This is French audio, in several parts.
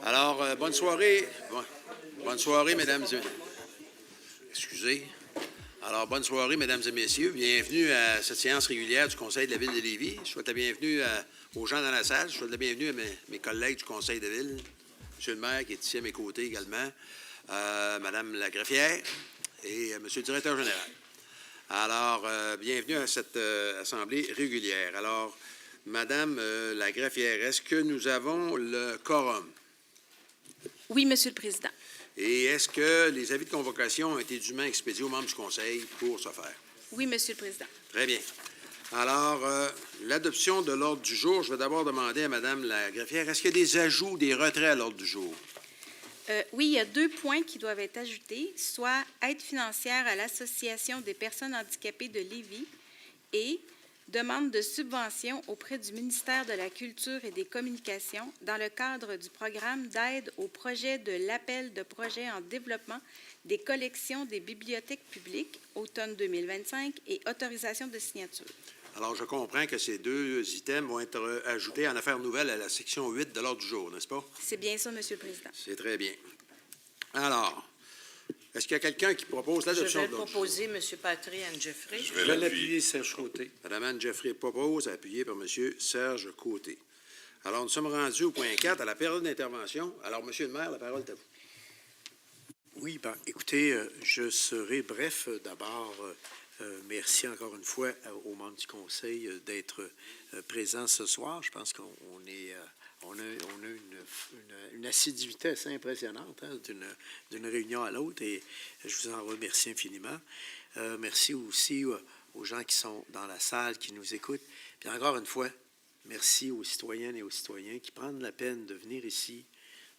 Alors, bonne soirée. Bonne soirée, mesdames et... Excusez. Alors, bonne soirée, mesdames et messieurs. Bienvenue à cette séance régulière du Conseil de la Ville de Lévis. Je souhaite la bienvenue aux gens dans la salle. Je souhaite la bienvenue à mes collègues du Conseil de Ville. Monsieur le maire qui est ici à mes côtés également. Madame la greffière et Monsieur le directeur général. Alors, bienvenue à cette assemblée régulière. Alors, Madame la greffière, est-ce que nous avons le quorum? Oui, Monsieur le Président. Et est-ce que les avis de convocation ont été dûment expédiés aux membres du Conseil pour ce faire? Oui, Monsieur le Président. Très bien. Alors, l'adoption de l'ordre du jour, je vais d'abord demander à Madame la greffière, est-ce qu'il y a des ajouts, des retraits à l'ordre du jour? Oui, il y a 2 points qui doivent être ajoutés, soit aide financière à l'Association des personnes handicapées de Lévis et demande de subvention auprès du ministère de la Culture et des Communications dans le cadre du programme d'aide au projet de l'appel de projet en développement des collections des bibliothèques publiques, automne 2025, et autorisation de signature. Alors, je comprends que ces 2 items vont être ajoutés en affaires nouvelles à la section 8 de l'ordre du jour, n'est-ce pas? C'est bien ça, Monsieur le Président. C'est très bien. Alors, est-ce qu'il y a quelqu'un qui propose l'adoption de l'ordre du jour? Je vais le proposer, M. Patry, Anne-Jeffrey. Je vais l'appuyer, Serge Côté. Madame Anne-Jeffrey propose, appuyée par M. Serge Côté. Alors, nous sommes rendus au point 4, à la période d'intervention. Alors, Monsieur le maire, la parole est à vous. Oui, bien, écoutez, je serai bref. D'abord, merci encore une fois aux membres du Conseil d'être présents ce soir. Je pense qu'on a une assiduité assez impressionnante d'une réunion à l'autre et je vous en remercie infiniment. Merci aussi aux gens qui sont dans la salle, qui nous écoutent. Puis encore une fois, merci aux citoyennes et aux citoyens qui prennent la peine de venir ici,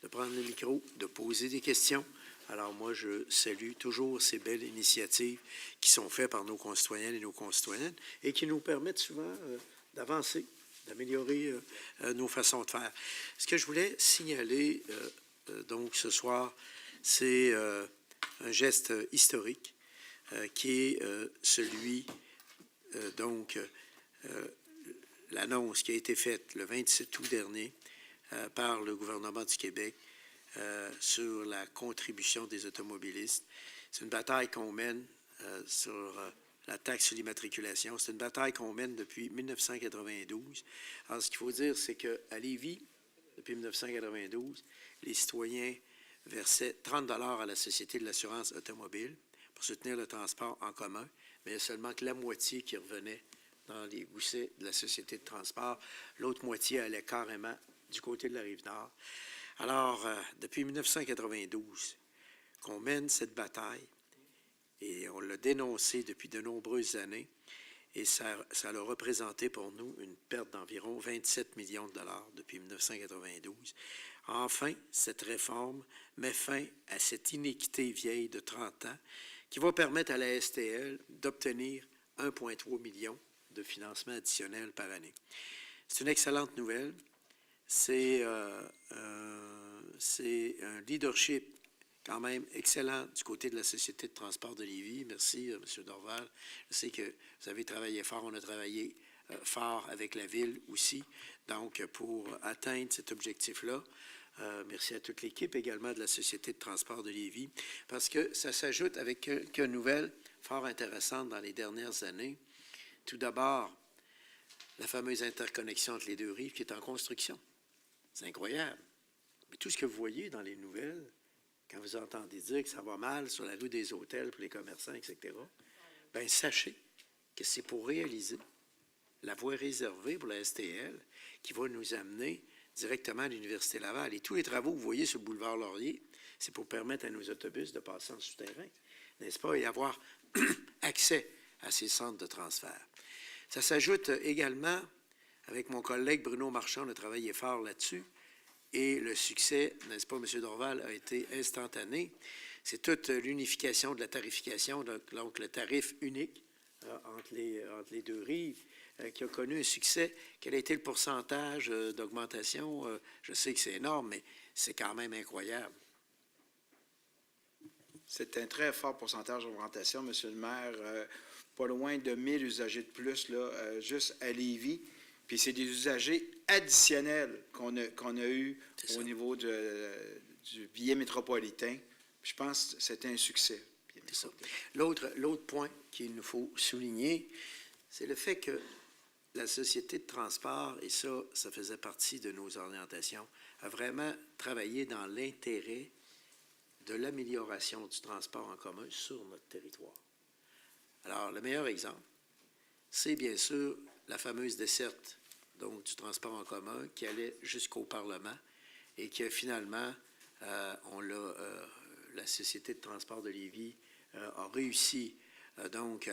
de prendre le micro, de poser des questions. Alors moi, je salue toujours ces belles initiatives qui sont faites par nos concitoyennes et nos concitoyennes et qui nous permettent souvent d'avancer, d'améliorer nos façons de faire. Ce que je voulais signaler donc ce soir, c'est un geste historique qui est celui, l'annonce qui a été faite le 27 août dernier par le gouvernement du Québec sur la contribution des automobilistes. C'est une bataille qu'on mène sur la taxe sur l'immatriculation. C'est une bataille qu'on mène depuis 1992. Alors, ce qu'il faut dire, c'est qu'à Lévis, depuis 1992, les citoyens versaient 30 $ à la Société de l'assurance automobile pour soutenir le transport en commun, mais il y a seulement que la moitié qui revenait dans les goussets de la Société de transport. L'autre moitié allait carrément du côté de la Rive-Nord. Alors, depuis 1992, qu'on mène cette bataille, et on l'a dénoncé depuis de nombreuses années, et ça a représenté pour nous une perte d'environ 27 millions de dollars depuis 1992. Enfin, cette réforme met fin à cette inéquité vieille de 30 ans qui va permettre à la STL d'obtenir 1,3 million de financement additionnel par année. C'est une excellente nouvelle. C'est un leadership quand même excellent du côté de la Société de transport de Lévis. Merci, M. Dorval. Je sais que vous avez travaillé fort. On a travaillé fort avec la Ville aussi, donc pour atteindre cet objectif-là. Merci à toute l'équipe également de la Société de transport de Lévis, parce que ça s'ajoute avec quelques nouvelles fort intéressantes dans les dernières années. Tout d'abord, la fameuse interconnexion entre les 2 rives qui est en construction. C'est incroyable. Mais tout ce que vous voyez dans les nouvelles, quand vous entendez dire que ça va mal sur la rue des Hôtels pour les commerçants, etc., bien, sachez que c'est pour réaliser la voie réservée pour la STL qui va nous amener directement à l'Université Laval. Et tous les travaux que vous voyez sur le boulevard Laurier, c'est pour permettre à nos autobus de passer en souterrain, n'est-ce pas, et avoir accès à ces centres de transfert. Ça s'ajoute également, avec mon collègue Bruno Marchand, on a travaillé fort là-dessus, et le succès, n'est-ce pas, M. Dorval, a été instantané. C'est toute l'unification de la tarification, donc le tarif unique entre les 2 rives, qui a connu un succès. Quel a été le pourcentage d'augmentation? Je sais que c'est énorme, mais c'est quand même incroyable. C'est un très fort pourcentage d'augmentation, M. le maire. Pas loin de 1000 usagers de plus, là, juste à Lévis. Puis c'est des usagers additionnels qu'on a eu C'est ça. au niveau du billet métropolitain. Puis je pense que c'était un succès. C'est ça. L'autre point qu'il nous faut souligner, c'est le fait que la société de transport, et ça faisait partie de nos orientations, a vraiment travaillé dans l'intérêt de l'amélioration du transport en commun sur notre territoire. Alors, le meilleur exemple, c'est bien sûr la fameuse desserte donc, du transport en commun qui allait jusqu'au Parlement et que finalement, la Société de transport de Lévis a réussi donc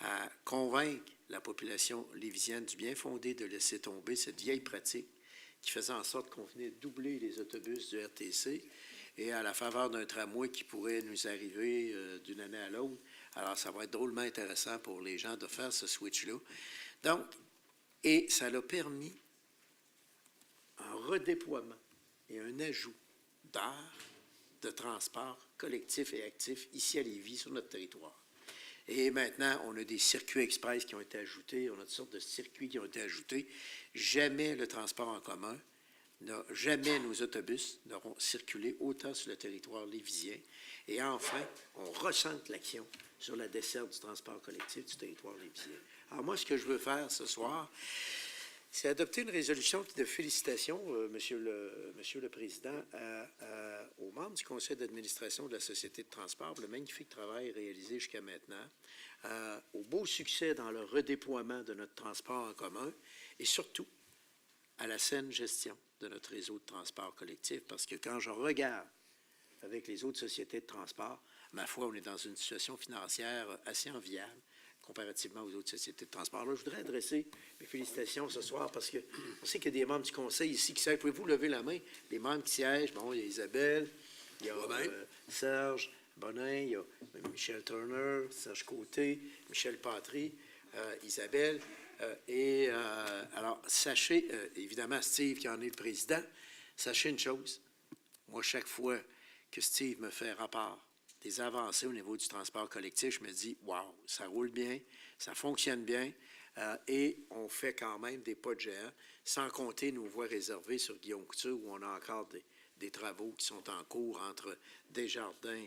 à convaincre la population lévisienne du bien fondé de laisser tomber cette vieille pratique qui faisait en sorte qu'on venait doubler les autobus du RTC et à la faveur d'un tramway qui pourrait nous arriver d'une année à l'autre. Alors, ça va être drôlement intéressant pour les gens de faire ce switch-là. Donc, et ça l'a permis un redéploiement et un ajout d'heures de transport collectif et actif ici à Lévis, sur notre territoire. Et maintenant, on a des circuits express qui ont été ajoutés, on a toutes sortes de circuits qui ont été ajoutés. Jamais le transport en commun, jamais nos autobus n'auront circulé autant sur le territoire lévisien. Et enfin, on ressente l'action sur la desserte du transport collectif du territoire lévisien. Alors moi, ce que je veux faire ce soir, c'est adopter une résolution de félicitations, Monsieur le Président, aux membres du Conseil d'administration de la Société de transport pour le magnifique travail réalisé jusqu'à maintenant, au beau succès dans le redéploiement de notre transport en commun et surtout à la saine gestion de notre réseau de transport collectif. Parce que quand je regarde avec les autres sociétés de transport, ma foi, on est dans une situation financière assez enviable comparativement aux autres sociétés de transport. Là, je voudrais adresser mes félicitations ce soir parce qu'on sait qu'il y a des membres du Conseil ici qui siègent. Pouvez-vous lever la main? Les membres qui siègent, bon, il y a Isabelle, il y a Serge Bonin, il y a Michel Turner, Serge Côté, Michel Patry, Isabelle. Alors, sachez, évidemment, Steve qui en est le président, sachez une chose. Moi, chaque fois que Steve me fait rapport des avancées au niveau du transport collectif, je me dis, wow, ça roule bien, ça fonctionne bien, et on fait quand même des pas de géant, sans compter nos voies réservées sur Guillaume Couture, où on a encore des travaux qui sont en cours entre Desjardins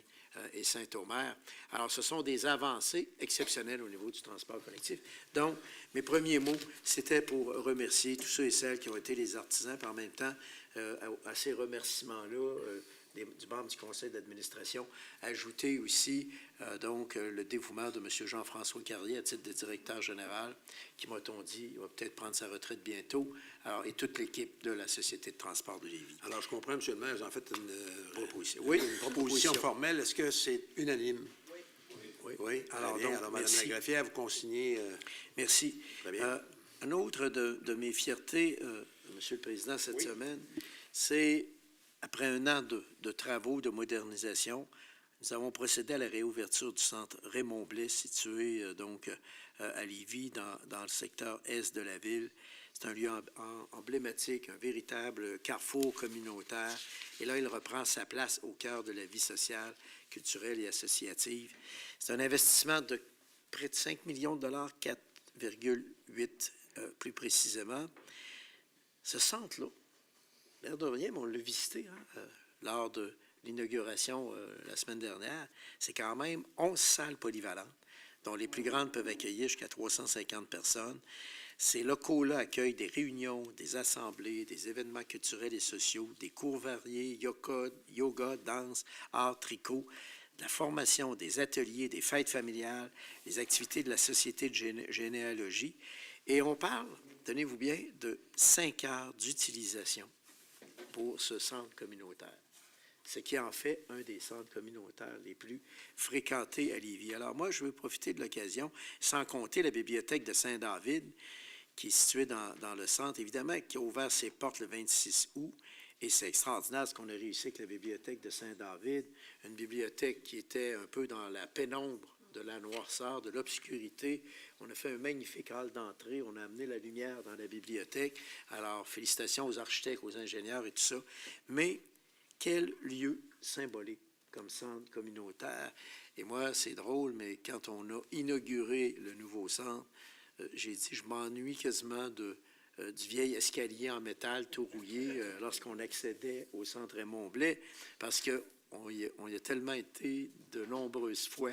et Saint-Omer. Alors, ce sont des avancées exceptionnelles au niveau du transport collectif. Donc, mes premiers mots, c'était pour remercier tous ceux et celles qui ont été les artisans, puis en même temps, à ces remerciements-là, du membre du conseil d'administration, ajouter aussi le dévouement de M. Jean-François Carrier à titre de directeur général, qui m'a-t-on dit, il va peut-être prendre sa retraite bientôt, alors, et toute l'équipe de la Société de transport de Lévis. Alors, je comprends, M. le maire, vous en fait une proposition formelle. Est-ce que c'est unanime? Oui. Alors, bien. donc, Alors, Mme merci. Lagraffière, vous consignez... Merci. Très bien. Un autre de mes fiertés, Monsieur le Président, cette semaine, c'est, après un an de travaux de modernisation, nous avons procédé à la réouverture du centre Raymond Blais, situé à Lévis, dans le secteur est de la ville. C'est un lieu emblématique, un véritable carrefour communautaire. Et là, il reprend sa place au cœur de la vie sociale, culturelle et associative. C'est un investissement de près de 5 millions de dollars, 4,8 plus précisément. Ce centre-là, l'air de rien, mais on l'a visité lors de l'inauguration la semaine dernière. C'est quand même 11 salles polyvalentes, dont les plus grandes peuvent accueillir jusqu'à 350 personnes. Ces locaux-là accueillent des réunions, des assemblées, des événements culturels et sociaux, des cours variés, yoga, danse, art, tricot, de la formation, des ateliers, des fêtes familiales, des activités de la Société de généalogie. Et on parle, tenez-vous bien, de 5 heures d'utilisation pour ce centre communautaire, ce qui en fait un des centres communautaires les plus fréquentés à Lévis. Alors moi, je veux profiter de l'occasion, sans compter la bibliothèque de Saint-David, qui est située dans le centre, évidemment, qui a ouvert ses portes le 26 août, et c'est extraordinaire ce qu'on a réussi avec la bibliothèque de Saint-David, une bibliothèque qui était un peu dans la pénombre de la noirceur, de l'obscurité. On a fait un magnifique hall d'entrée, on a amené la lumière dans la bibliothèque. Alors, félicitations aux architectes, aux ingénieurs et tout ça. Mais quel lieu symbolique comme centre communautaire. Et moi, c'est drôle, mais quand on a inauguré le nouveau centre, j'ai dit, je m'ennuie quasiment de du vieil escalier en métal tout rouillé lorsqu'on accédait au centre Raymond-Blais, parce qu'on y a tellement été de nombreuses fois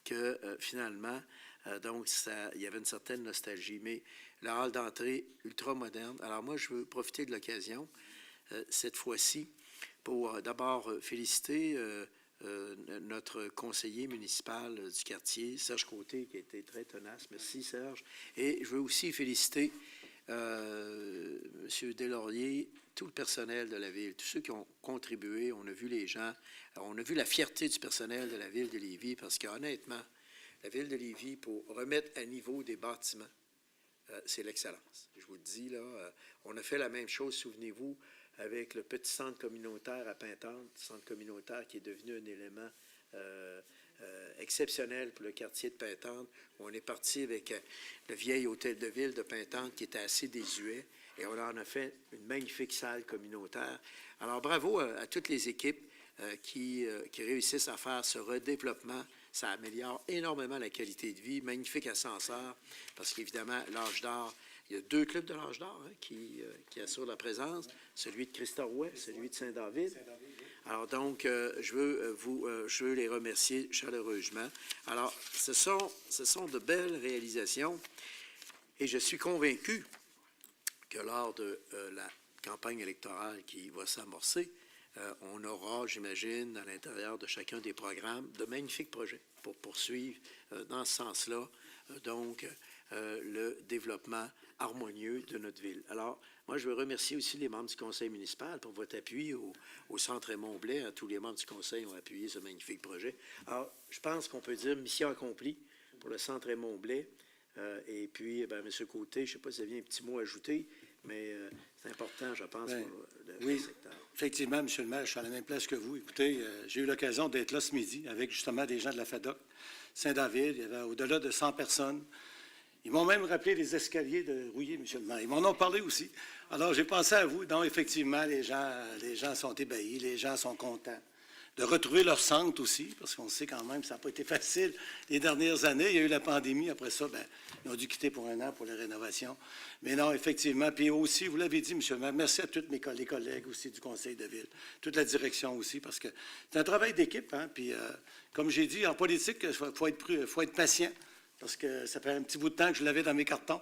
que finalement, donc, il y avait une certaine nostalgie. Mais la hall d'entrée ultra moderne. Alors moi, je veux profiter de l'occasion, cette fois-ci, pour d'abord féliciter notre conseiller municipal du quartier, Serge Côté, qui a été très tenace. Merci, Serge. Et je veux aussi féliciter M. Deslauriers, tout le personnel de la ville, tous ceux qui ont contribué. On a vu les gens, on a vu la fierté du personnel de la ville de Lévis, parce qu'honnêtement, la ville de Lévis, pour remettre à niveau des bâtiments, c'est l'excellence. Je vous le dis, là, on a fait la même chose, souvenez-vous, avec le petit centre communautaire à Pintante, centre communautaire qui est devenu un élément exceptionnel pour le quartier de Pintante. On est parti avec le vieil hôtel de ville de Pintante qui était assez désuet, et on en a fait une magnifique salle communautaire. Alors, bravo à toutes les équipes qui réussissent à faire ce redéveloppement. Ça améliore énormément la qualité de vie. Magnifique ascenseur, parce qu'évidemment, l'âge d'or, il y a 2 clubs de l'âge d'or qui assurent la présence, celui de Christ-Roy, celui de Saint-David. Alors donc, je veux les remercier chaleureusement. Alors, ce sont de belles réalisations, et je suis convaincu que lors de la campagne électorale qui va s'amorcer, on aura, j'imagine, à l'intérieur de chacun des programmes, de magnifiques projets pour poursuivre dans ce sens-là, donc, le développement harmonieux de notre ville. Alors, moi, je veux remercier aussi les membres du conseil municipal pour votre appui au centre Raymond-Blais. Tous les membres du conseil ont appuyé ce magnifique projet. Alors, je pense qu'on peut dire mission accomplie pour le centre Raymond-Blais. Et puis, bien, M. Côté, je ne sais pas si vous aviez un petit mot à ajouter, mais c'est important, je pense, pour le secteur. Effectivement, M. le maire, je suis à la même place que vous. Écoutez, j'ai eu l'occasion d'être là ce midi avec justement des gens de la FADOC, Saint-David. Il y avait au-delà de 100 personnes. Ils m'ont même rappelé les escaliers de Rouillé, M. le maire. Ils m'en ont parlé aussi. Alors, j'ai pensé à vous. Donc, effectivement, les gens sont ébahis, les gens sont contents de retrouver leur centre aussi, parce qu'on sait quand même que ça n'a pas été facile les dernières années. Il y a eu la pandémie. Après ça, bien, ils ont dû quitter pour 1 an pour la rénovation. Mais non, effectivement. Puis aussi, vous l'avez dit, M. le maire, merci à tous les collègues aussi du conseil de ville, toute la direction aussi, parce que c'est un travail d'équipe. Hein? Puis, comme j'ai dit, en politique, il faut être patient, parce que ça fait un petit bout de temps que je l'avais dans mes cartons.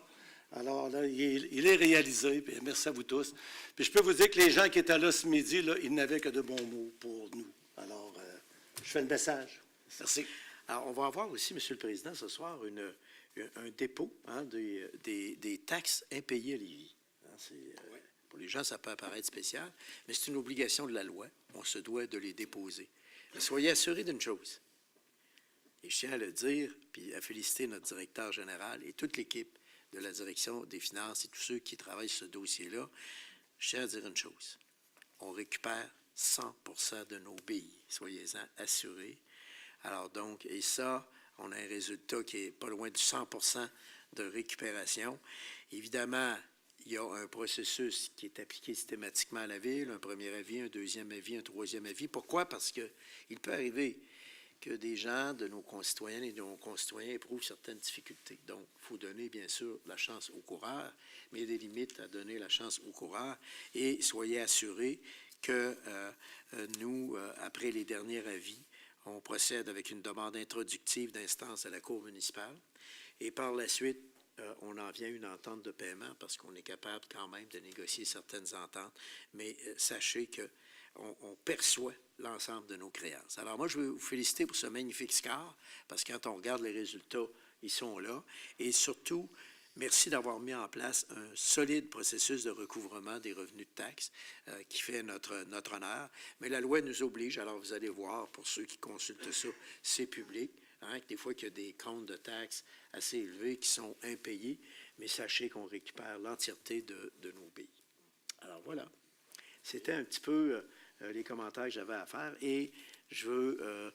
Alors là, il est réalisé, puis merci à vous tous. Puis je peux vous dire que les gens qui étaient là ce midi, là, ils n'avaient que de bons mots pour nous. Alors, je fais le message. Merci. Alors, on va avoir aussi, M. le Président, ce soir, un dépôt des taxes impayées à Lévis. Pour les gens, ça peut apparaître spécial, mais c'est une obligation de la loi. On se doit de les déposer. Mais soyez assurés d'une chose, et je tiens à le dire, puis à féliciter notre directeur général et toute l'équipe de la direction des finances et tous ceux qui travaillent sur ce dossier-là. Je tiens à dire une chose. On récupère 100% de nos billes. Soyez-en assurés. Alors donc, et ça, on a un résultat qui est pas loin du 100% de récupération. Évidemment, il y a un processus qui est appliqué systématiquement à la ville, un premier avis, un deuxième avis, un troisième avis. Pourquoi? Parce qu'il peut arriver que des gens de nos concitoyennes et de nos concitoyens éprouvent certaines difficultés. Donc, il faut donner, bien sûr, la chance aux coureurs, mais il y a des limites à donner la chance aux coureurs. Et soyez assurés que nous, après les derniers avis, on procède avec une demande introductive d'instance à la Cour municipale. Et par la suite, on en vient à une entente de paiement parce qu'on est capable quand même de négocier certaines ententes. Mais sachez qu'on perçoit l'ensemble de nos créances. Alors moi, je veux vous féliciter pour ce magnifique score, parce que quand on regarde les résultats, ils sont là. Et surtout, merci d'avoir mis en place un solide processus de recouvrement des revenus de taxes qui fait notre honneur. Mais la loi nous oblige, alors vous allez voir, pour ceux qui consultent ça, c'est public, hein, que des fois qu'il y a des comptes de taxes assez élevés qui sont impayés, mais sachez qu'on récupère l'entièreté de nos billes. Alors voilà, c'était un petit peu les commentaires que j'avais à faire, et je veux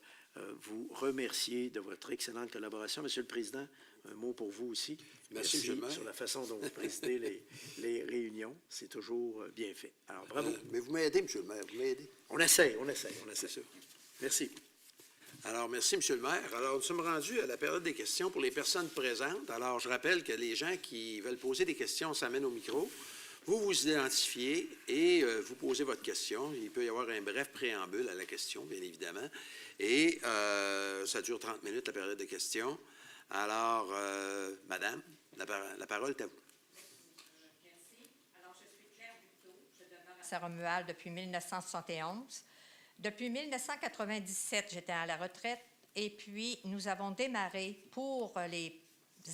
vous remercier de votre excellente collaboration. Monsieur le Président, un mot pour vous aussi. Merci sur la façon dont vous présidez les réunions. C'est toujours bien fait. Alors, bravo. Mais vous m'aidez, M. le maire, vous m'aidez. On essaie. C'est ça. Merci. Alors, merci, M. le maire. Alors, nous sommes rendus à la période des questions pour les personnes présentes. Alors, je rappelle que les gens qui veulent poser des questions s'amènent au micro. Vous vous identifiez et vous posez votre question. Il peut y avoir un bref préambule à la question, bien évidemment. Et ça dure 30 minutes, la période de questions. Alors, Madame, la parole est à vous. Merci. Alors, je suis Claire Buteau. Je demeure à Saint-Romuald depuis 1971. Depuis 1997, j'étais à la retraite et puis nous avons démarré pour les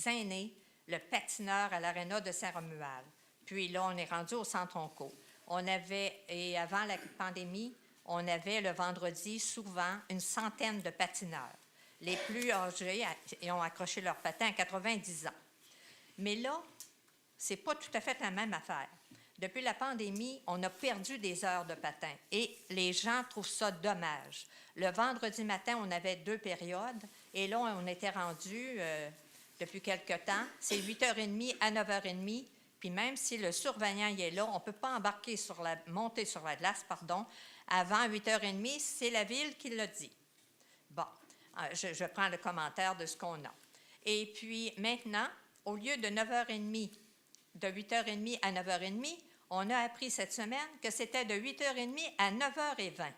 aînés le patineur à l'aréna de Saint-Romuald. Puis là, on est rendu au Centre Onco. Et avant la pandémie, on avait le vendredi souvent une centaine de patineurs. Les plus âgés ont accroché leur patin à 90 ans. Mais là, ce n'est pas tout à fait la même affaire. Depuis la pandémie, on a perdu des heures de patin et les gens trouvent ça dommage. Le vendredi matin, on avait 2 périodes et là, on était rendu, depuis quelque temps, c'est 8h30 à 9h30. Puis même si le surveillant y est là, on ne peut pas monter sur la glace, avant 8h30, c'est la ville qui l'a dit. Bon, je prends le commentaire de ce qu'on a. Et puis maintenant, au lieu de 9h30, de 8h30 à 9h30, on a appris cette semaine que c'était de 8h30 à 9h20.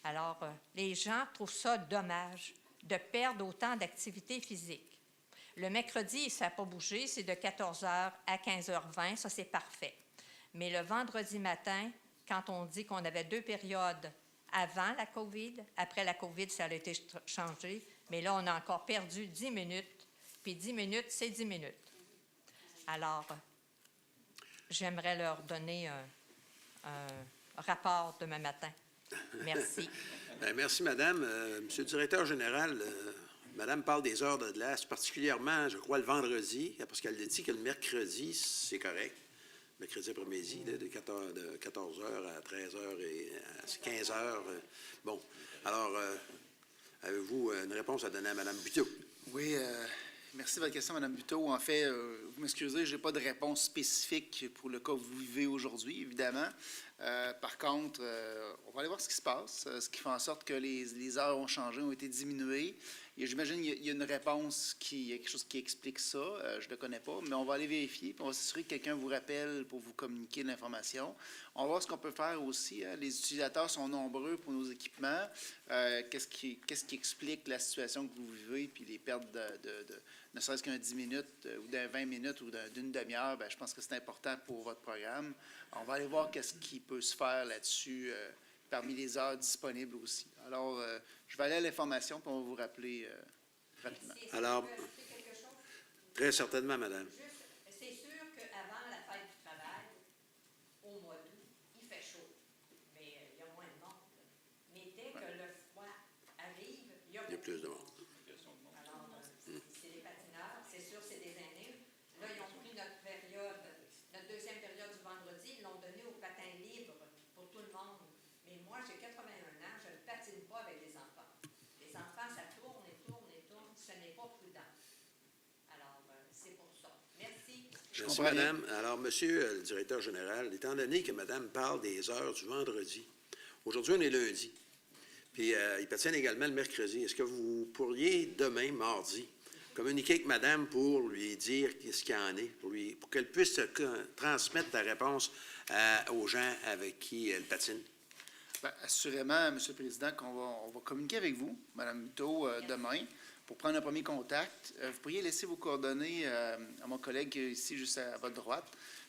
Alors, les gens trouvent ça dommage de perdre autant d'activité physique. Le mercredi, ça n'a pas bougé, c'est de 14h à 15h20, ça c'est parfait. Mais le vendredi matin, quand on dit qu'on avait 2 périodes avant la COVID, après la COVID, ça a été changé, mais là, on a encore perdu 10 minutes, puis 10 minutes, c'est 10 minutes. Alors, j'aimerais leur donner un rapport demain matin. Merci. Bien, merci, Madame. Monsieur le directeur général, Madame parle des heures de glace, particulièrement, je crois, le vendredi, parce qu'elle a dit que le mercredi, c'est correct. Mercredi après-midi, de 14h à 13h et à 15h. Bon, alors, avez-vous une réponse à donner à Mme Buteau? Oui, merci de votre question, Mme Buteau. En fait, vous m'excusez, je n'ai pas de réponse spécifique pour le cas que vous vivez aujourd'hui, évidemment. Par contre, on va aller voir ce qui se passe, ce qui fait en sorte que les heures ont changé, ont été diminuées. J'imagine qu'il y a une réponse, il y a quelque chose qui explique ça. Je ne le connais pas, mais on va aller vérifier, puis on va s'assurer que quelqu'un vous rappelle pour vous communiquer l'information. On va voir ce qu'on peut faire aussi. Les utilisateurs sont nombreux pour nos équipements. Qu'est-ce qui explique la situation que vous vivez, puis les pertes ne serait-ce qu'un 10 minutes ou d'un 20 minutes ou d'une demi-heure, bien, je pense que c'est important pour votre programme. On va aller voir qu'est-ce qui peut se faire là-dessus parmi les heures disponibles aussi. Alors, je vais aller à l'information, puis on va vous rappeler rapidement. Alors, très certainement, Madame. C'est sûr qu'avant la fête du travail, au mois d'août, il fait chaud, mais il y a moins de monde. Mais dès que le froid arrive, il y a plus de monde. Alors, c'est les patineurs, c'est sûr, c'est des aînés. Là, ils ont pris notre deuxième période du vendredi, ils l'ont donné au patin libre pour tout le monde. Mais moi, j'ai 81 ans, je ne patine pas avec les enfants. Les enfants, ça tourne et tourne et tourne, ce n'est pas prudent. Alors, c'est pour ça. Merci. Merci, Madame. Alors, Monsieur le directeur général, étant donné que Madame parle des heures du vendredi, aujourd'hui, on est lundi, puis il patine également le mercredi. Est-ce que vous pourriez, demain, mardi, communiquer avec Madame pour lui dire ce qu'il y en est, pour qu'elle puisse transmettre la réponse aux gens avec qui elle patine? Bien, assurément, M. le Président, qu'on va communiquer avec vous, Mme Buteau, demain, pour prendre un premier contact. Vous pourriez laisser vos coordonnées à mon collègue ici, juste à votre droite,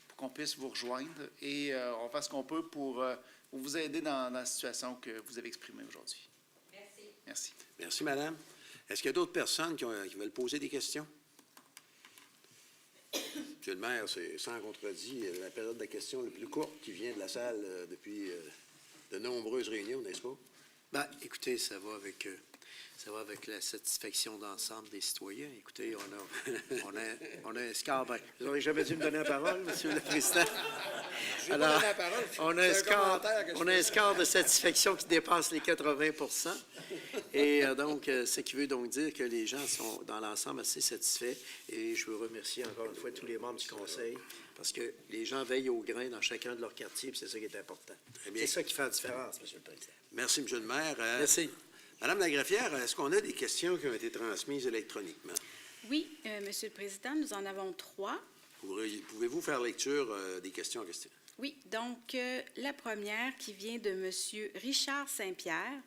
pour qu'on puisse vous rejoindre. Et on va faire ce qu'on peut pour vous aider dans la situation que vous avez exprimée aujourd'hui. Merci. Merci. Merci, Madame. Est-ce qu'il y a d'autres personnes qui veulent poser des questions? Monsieur le maire, c'est sans contredit la période de questions la plus courte qui vient de la salle depuis de nombreuses réunions, n'est-ce pas? Bien, écoutez, ça va avec la satisfaction d'ensemble des citoyens. Écoutez, on a un score. Ben, vous n'aurez jamais dû me donner la parole, Monsieur le Président. Alors, on a un score de satisfaction qui dépasse les 80 Et donc, ce qui veut donc dire que les gens sont, dans l'ensemble, assez satisfaits. Et je veux remercier encore une fois tous les membres du Conseil, parce que les gens veillent au grain dans chacun de leurs quartiers, puis c'est ça qui est important. C'est ça qui fait la différence, Monsieur le Président. Merci, Monsieur le maire. Merci. Madame Lagraffière, est-ce qu'on a des questions qui ont été transmises électroniquement? Oui, Monsieur le Président, nous en avons 3. Pouvez-vous faire lecture des questions en question? Oui, donc la première qui vient de M. Richard Saint-Pierre.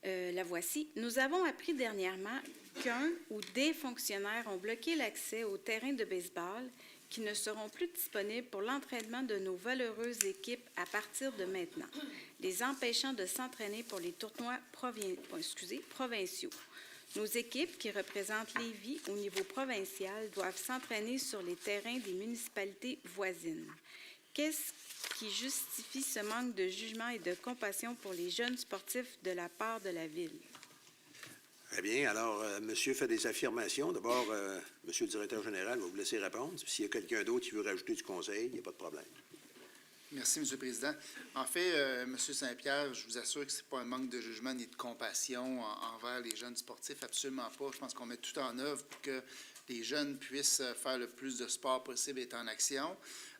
La voici. Nous avons appris dernièrement qu'un ou des fonctionnaires ont bloqué l'accès aux terrains de baseball qui ne seront plus disponibles pour l'entraînement de nos valeureuses équipes à partir de maintenant, les empêchant de s'entraîner pour les tournois provinciaux. Nos équipes qui représentent Lévis au niveau provincial doivent s'entraîner sur les terrains des municipalités voisines. Qu'est-ce qui justifie ce manque de jugement et de compassion pour les jeunes sportifs de la part de la Ville? Très bien. Alors, monsieur fait des affirmations. D'abord, monsieur le directeur général va vous laisser répondre. S'il y a quelqu'un d'autre qui veut rajouter du conseil, il n'y a pas de problème. Merci, M. le Président. En fait, M. Saint-Pierre, je vous assure que ce n'est pas un manque de jugement ni de compassion envers les jeunes sportifs, absolument pas. Je pense qu'on met tout en œuvre pour que les jeunes puissent faire le plus de sport possible et être en action.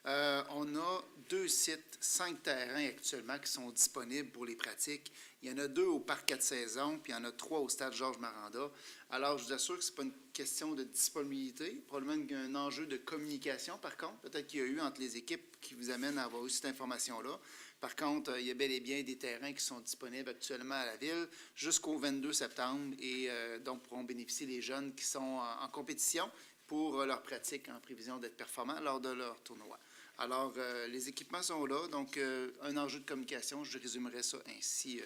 On a 2 sites, 5 terrains actuellement qui sont disponibles pour les pratiques. Il y en a 2 au Parc 4 saisons, puis il y en a 3 au Stade Georges Maranda. Alors, je vous assure que ce n'est pas une question de disponibilité, probablement un enjeu de communication, par contre. Peut-être qu'il y a eu entre les équipes qui vous amènent à avoir eu cette information-là. Par contre, il y a bel et bien des terrains qui sont disponibles actuellement à la Ville jusqu'au 22 septembre et donc pourront bénéficier les jeunes qui sont en compétition pour leur pratique en prévision d'être performants lors de leur tournoi. Alors, les équipements sont là, donc un enjeu de communication, je résumerai ça ainsi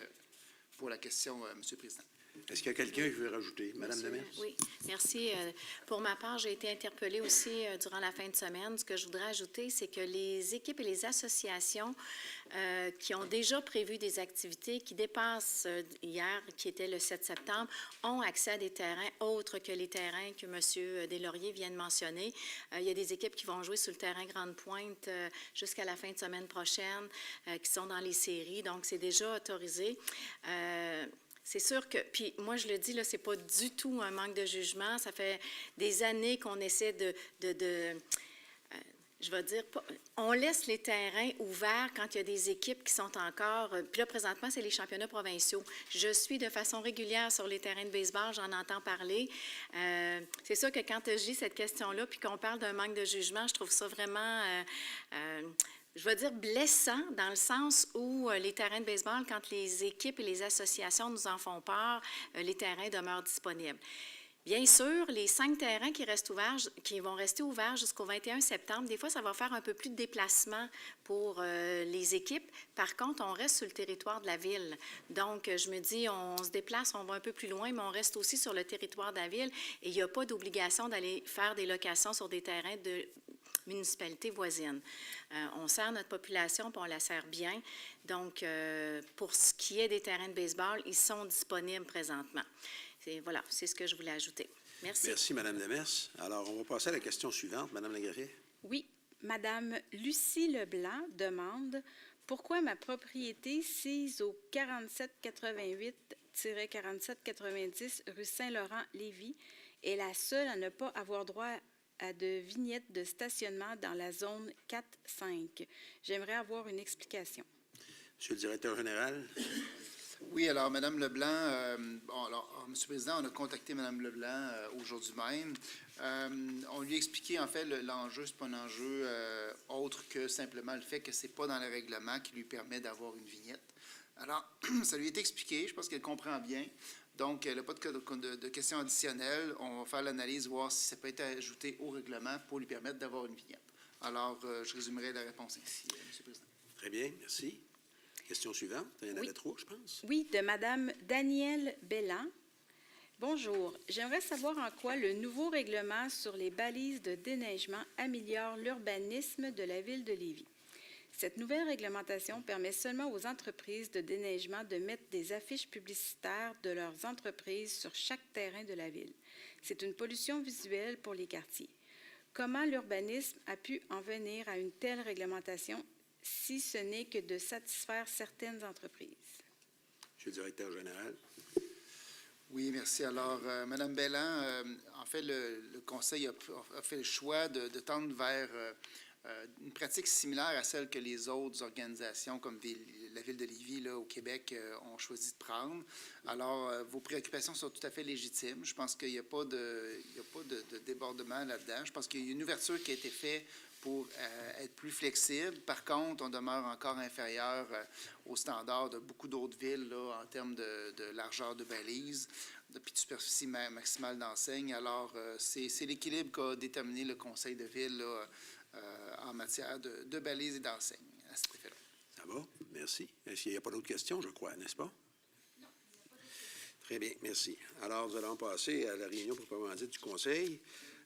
pour la question, M. le Président. Est-ce qu'il y a quelqu'un qui veut rajouter? Madame Demers? Oui, merci. Pour ma part, j'ai été interpellée aussi durant la fin de semaine. Ce que je voudrais ajouter, c'est que les équipes et les associations qui ont déjà prévu des activités qui dépassent hier, qui était le 7 septembre, ont accès à des terrains autres que les terrains que M. Deslauriers vient de mentionner. Il y a des équipes qui vont jouer sur le terrain Grande Pointe jusqu'à la fin de semaine prochaine, qui sont dans les séries, donc c'est déjà autorisé. C'est sûr que, puis moi je le dis, là, c'est pas du tout un manque de jugement. Ça fait des années qu'on essaie je vais dire, on laisse les terrains ouverts quand il y a des équipes qui sont encore, puis là présentement c'est les championnats provinciaux. Je suis de façon régulière sur les terrains de baseball, j'en entends parler. C'est sûr que quand je dis cette question-là, puis qu'on parle d'un manque de jugement, je trouve ça vraiment... je vais dire blessant dans le sens où les terrains de baseball, quand les équipes et les associations nous en font part, les terrains demeurent disponibles. Bien sûr, les 5 terrains qui vont rester ouverts jusqu'au 21 septembre, des fois, ça va faire un peu plus de déplacement pour les équipes. Par contre, on reste sur le territoire de la Ville. Donc, je me dis, on se déplace, on va un peu plus loin, mais on reste aussi sur le territoire de la Ville et il n'y a pas d'obligation d'aller faire des locations sur des terrains de municipalités voisines. On sert notre population, puis on la sert bien. Donc, pour ce qui est des terrains de baseball, ils sont disponibles présentement. Voilà, c'est ce que je voulais ajouter. Merci. Merci, Mme Demers. Alors, on va passer à la question suivante. Mme Lagreffier. Oui, Mme Lucie Leblanc demande pourquoi ma propriété sise au 4788-4790 rue Saint-Laurent-Lévis est la seule à ne pas avoir droit à de vignettes de stationnement dans la zone 4-5. J'aimerais avoir une explication. Monsieur le directeur général. Oui, alors, Mme Leblanc, M. le Président, on a contacté Mme Leblanc aujourd'hui même. On lui a expliqué, en fait, l'enjeu, ce n'est pas un enjeu autre que simplement le fait que ce n'est pas dans le règlement qui lui permet d'avoir une vignette. Alors, ça lui est expliqué, je pense qu'elle comprend bien. Donc, elle n'a pas de questions additionnelles. On va faire l'analyse, voir si ça peut être ajouté au règlement pour lui permettre d'avoir une vignette. Alors, je résumerai la réponse ici, M. le Président. Très bien, merci. Question suivante. Il y en avait 3, je pense. Oui, de Mme Danielle Bellan. Bonjour. J'aimerais savoir en quoi le nouveau règlement sur les balises de déneigement améliore l'urbanisme de la Ville de Lévis. Cette nouvelle réglementation permet seulement aux entreprises de déneigement de mettre des affiches publicitaires de leurs entreprises sur chaque terrain de la Ville. C'est une pollution visuelle pour les quartiers. Comment l'urbanisme a pu en venir à une telle réglementation si ce n'est que de satisfaire certaines entreprises? Monsieur le directeur général. Oui, merci. Alors, Mme Bellan, en fait, le Conseil a fait le choix de tendre vers une pratique similaire à celle que les autres organisations comme la Ville de Lévis, là, au Québec, ont choisi de prendre. Alors, vos préoccupations sont tout à fait légitimes. Je pense qu'il n'y a pas de débordement là-dedans. Je pense qu'il y a une ouverture qui a été faite pour être plus flexible. Par contre, on demeure encore inférieur aux standards de beaucoup d'autres villes là, en termes de largeur de balises, puis de superficie maximale d'enseigne. Alors, c'est l'équilibre qu'a déterminé le Conseil de ville là, en matière de balises et d'enseignes à cet effet-là. Ça va? Merci. Est-ce qu'il n'y a pas d'autres questions, je crois, n'est-ce pas? Non. Très bien, merci. Alors, nous allons passer à la réunion proprement dite du Conseil.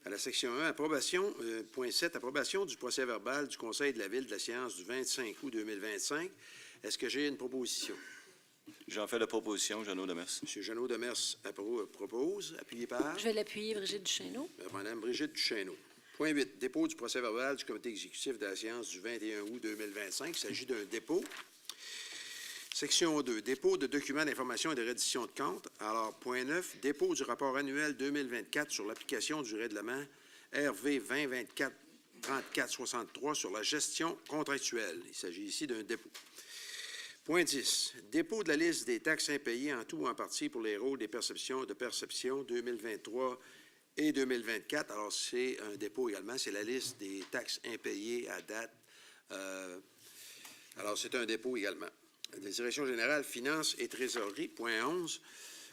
À la section 1, approbation, point 7, approbation du procès-verbal du Conseil de la Ville de la séance du 25 août 2025. Est-ce que j'ai une proposition? J'en fais la proposition, Jeannot Demers. M. Jeannot Demers propose, appuyé par? Je vais l'appuyer, Brigitte Duchesneau. Mme Brigitte Duchesneau. Point 8, dépôt du procès-verbal du comité exécutif de la séance du 21 août 2025. Il s'agit d'un dépôt. Section 2, dépôt de documents d'information et de reddition de comptes. Alors, point 9, dépôt du rapport annuel 2024 sur l'application du règlement RV 2024-3463 sur la gestion contractuelle. Il s'agit ici d'un dépôt. Point 10, dépôt de la liste des taxes impayées en tout ou en partie pour les rôles des perceptions de perception 2023 et 2024. Alors, c'est un dépôt également. C'est la liste des taxes impayées à date. Alors, c'est un dépôt également. La Direction générale, Finances et Trésorerie, point 11,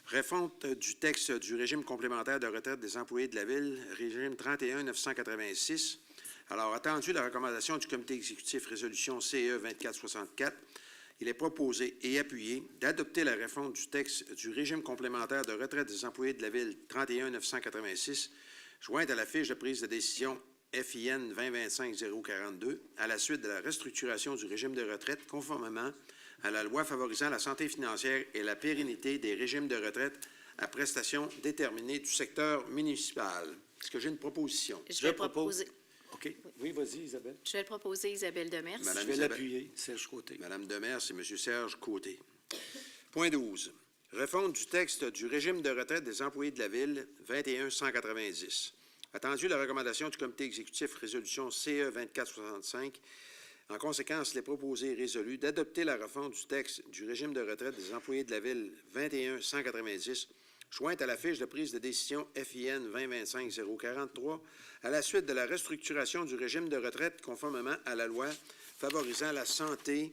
refonte du texte du régime complémentaire de retraite des employés de la Ville, régime 31-986. Alors, attendu la recommandation du comité exécutif résolution CE 2464, il est proposé et appuyé d'adopter la refonte du texte du régime complémentaire de retraite des employés de la Ville 31-986, jointe à la fiche de prise de décision FIN 2025-042, à la suite de la restructuration du régime de retraite conformément à la loi favorisant la santé financière et la pérennité des régimes de retraite à prestations déterminées du secteur municipal. Est-ce que j'ai une proposition? Je vais proposer. OK. Oui, vas-y, Isabelle. Je vais le proposer, Isabelle Demers. Je vais l'appuyer, Serge Côté. Madame Demers et M. Serge Côté. Point 12. Refonte du texte du régime de retraite des employés de la Ville 21-190. Attendu la recommandation du comité exécutif résolution CE 2465, en conséquence, il est proposé et résolu d'adopter la refonte du texte du régime de retraite des employés de la Ville 21-190, jointe à la fiche de prise de décision FIN 2025-043, à la suite de la restructuration du régime de retraite conformément à la loi favorisant la santé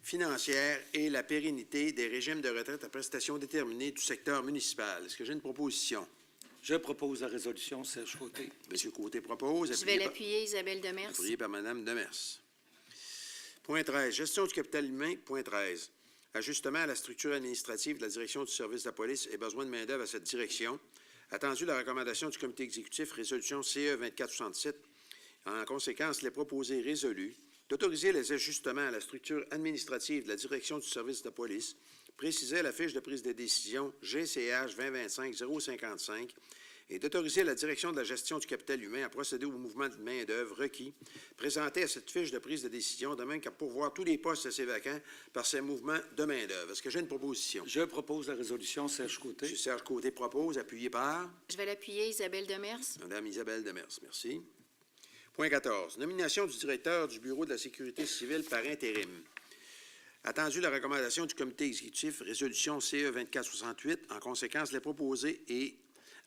financière et la pérennité des régimes de retraite à prestations déterminées du secteur municipal. Est-ce que j'ai une proposition? Je propose la résolution, Serge Côté. M. Côté propose. Je vais l'appuyer, Isabelle Demers. Appuyé par Mme Demers. Point 13. Gestion du capital humain. Point 13. Ajustement à la structure administrative de la direction du service de la police et besoin de main-d'œuvre à cette direction. Attendu la recommandation du comité exécutif, résolution CE 2467. En conséquence, il est proposé et résolu d'autoriser les ajustements à la structure administrative de la direction du service de la police, précisé à la fiche de prise de décision GCH 2025-055 et d'autoriser la direction de la gestion du capital humain à procéder au mouvement de main-d'œuvre requis, présenté à cette fiche de prise de décision, de même qu'à pourvoir tous les postes assez vacants par ces mouvements de main-d'œuvre. Est-ce que j'ai une proposition? Je propose la résolution, Serge Côté. M. Serge Côté propose, appuyé par? Je vais l'appuyer, Isabelle Demers. Mme Isabelle Demers, merci. Point 14. Nomination du directeur du Bureau de la sécurité civile par intérim. Attendu la recommandation du comité exécutif, résolution CE 2468, en conséquence, il est proposé et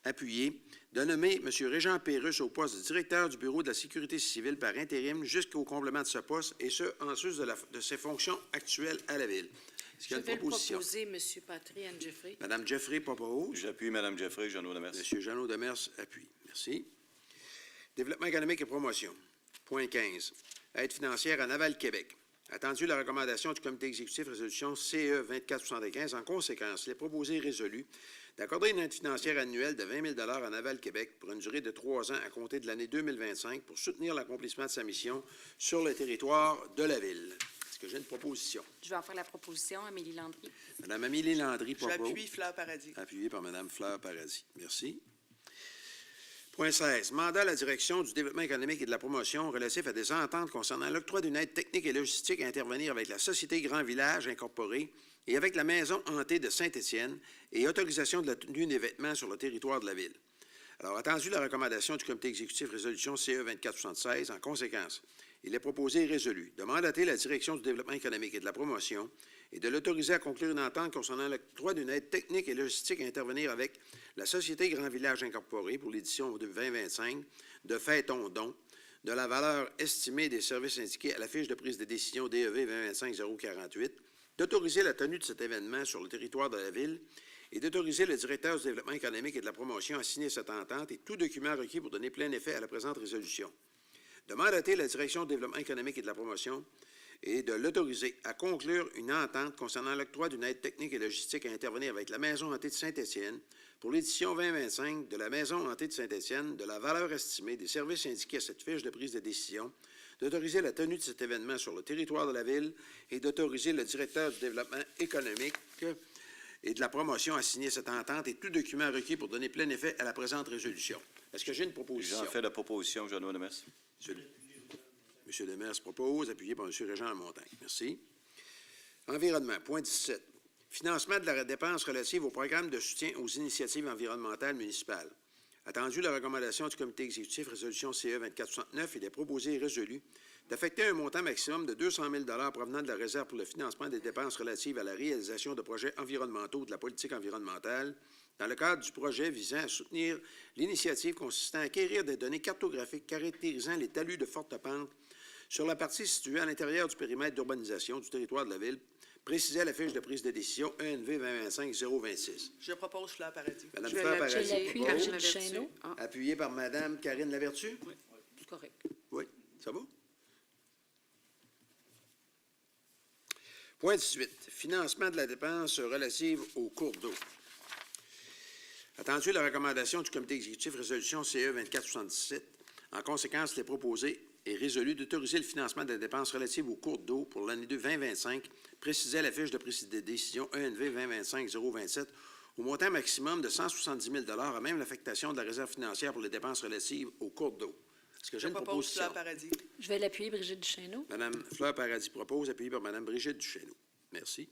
appuyé de nommer M. Régent Pérusse au poste de directeur du Bureau de la sécurité civile par intérim jusqu'au comblement de ce poste, et ce, en sus de ses fonctions actuelles à la Ville. Est-ce qu'il y a une proposition? Je vais le proposer, M. Patry Anne Jeffrey. Mme Jeffrey propose. J'appuie Mme Jeffrey, Jeannot Demers. M. Jeannot Demers appuie. Merci. Développement économique et promotion. Point 15. Aide financière à Naval Québec. Attendu la recommandation du comité exécutif résolution CE 2475, en conséquence, il est proposé et résolu d'accorder une aide financière annuelle de 20 000 à Naval Québec pour une durée de 3 ans à compter de l'année 2025 pour soutenir l'accomplissement de sa mission sur le territoire de la Ville. Est-ce que j'ai une proposition? Je vais en faire la proposition, Amélie Landry. Mme Amélie Landry propose. J'appuie Fleur Paradis. Appuyé par Mme Fleur Paradis. Merci. Point 16. Mandat à la direction du développement économique et de la promotion relatif à des ententes concernant l'octroi d'une aide technique et logistique à intervenir avec la Société Grand Village Incorporée et avec la Maison hantée de Saint-Étienne et autorisation de la tenue d'événements sur le territoire de la Ville. Alors, attendu la recommandation du comité exécutif résolution CE 2476, en conséquence, il est proposé et résolu de mandater la Direction du développement économique et de la promotion et de l'autoriser à conclure une entente concernant l'octroi d'une aide technique et logistique à intervenir avec la Société Grand Village Incorporée pour l'édition de 2025 de Fêtons Don de la valeur estimée des services indiqués à la fiche de prise de décision DEV 2025-048, d'autoriser la tenue de cet événement sur le territoire de la Ville et d'autoriser le directeur du développement économique et de la promotion à signer cette entente et tout document requis pour donner plein effet à la présente résolution. De mandater la Direction du développement économique et de la promotion et de l'autoriser à conclure une entente concernant l'octroi d'une aide technique et logistique à intervenir avec la Maison hantée de Saint-Étienne pour l'édition 2025 de la Maison hantée de Saint-Étienne de la valeur estimée des services indiqués à cette fiche de prise de décision, d'autoriser la tenue de cet événement sur le territoire de la Ville et d'autoriser le directeur du développement économique et de la promotion à signer cette entente et tout document requis pour donner plein effet à la présente résolution. Est-ce que j'ai une proposition? J'en fais la proposition, Jeannot Demers. M. Demers propose, appuyé par M. Régent Lamontagne. Merci. Environnement, point 17. Financement de la dépense relative au programme de soutien aux initiatives environnementales municipales. Attendu la recommandation du comité exécutif, résolution CE 2469, il est proposé et résolu d'affecter un montant maximum de 200 000 $ provenant de la réserve pour le financement des dépenses relatives à la réalisation de projets environnementaux de la politique environnementale dans le cadre du projet visant à soutenir l'initiative consistant à acquérir des données cartographiques caractérisant les talus de forte pente sur la partie située à l'intérieur du périmètre d'urbanisation du territoire de la Ville, précisé à la fiche de prise de décision ENV 2025-026. Je propose Fleur Paradis. Madame Fleur Paradis l'appui, propose, Brigitte Duchesneau. appuyée par Madame Karine Lavertu. Oui, c'est correct. Oui, ça va? Point 18. Financement de la dépense relative aux cours d'eau. Attendu la recommandation du comité exécutif résolution CE 2477, en conséquence, il est proposé et résolu d'autoriser le financement de la dépense relative aux cours d'eau pour l'année 2025, précisé à la fiche de prise de décision ENV 2025-027, au montant maximum de 170 000 à même l'affectation de la réserve financière pour les dépenses relatives aux cours d'eau. Est-ce que j'ai Je une propose proposition? Fleur Paradis. Je vais l'appuyer, Brigitte Duchesneau. Madame Fleur Paradis propose, appuyée par Madame Brigitte Duchesneau. Merci.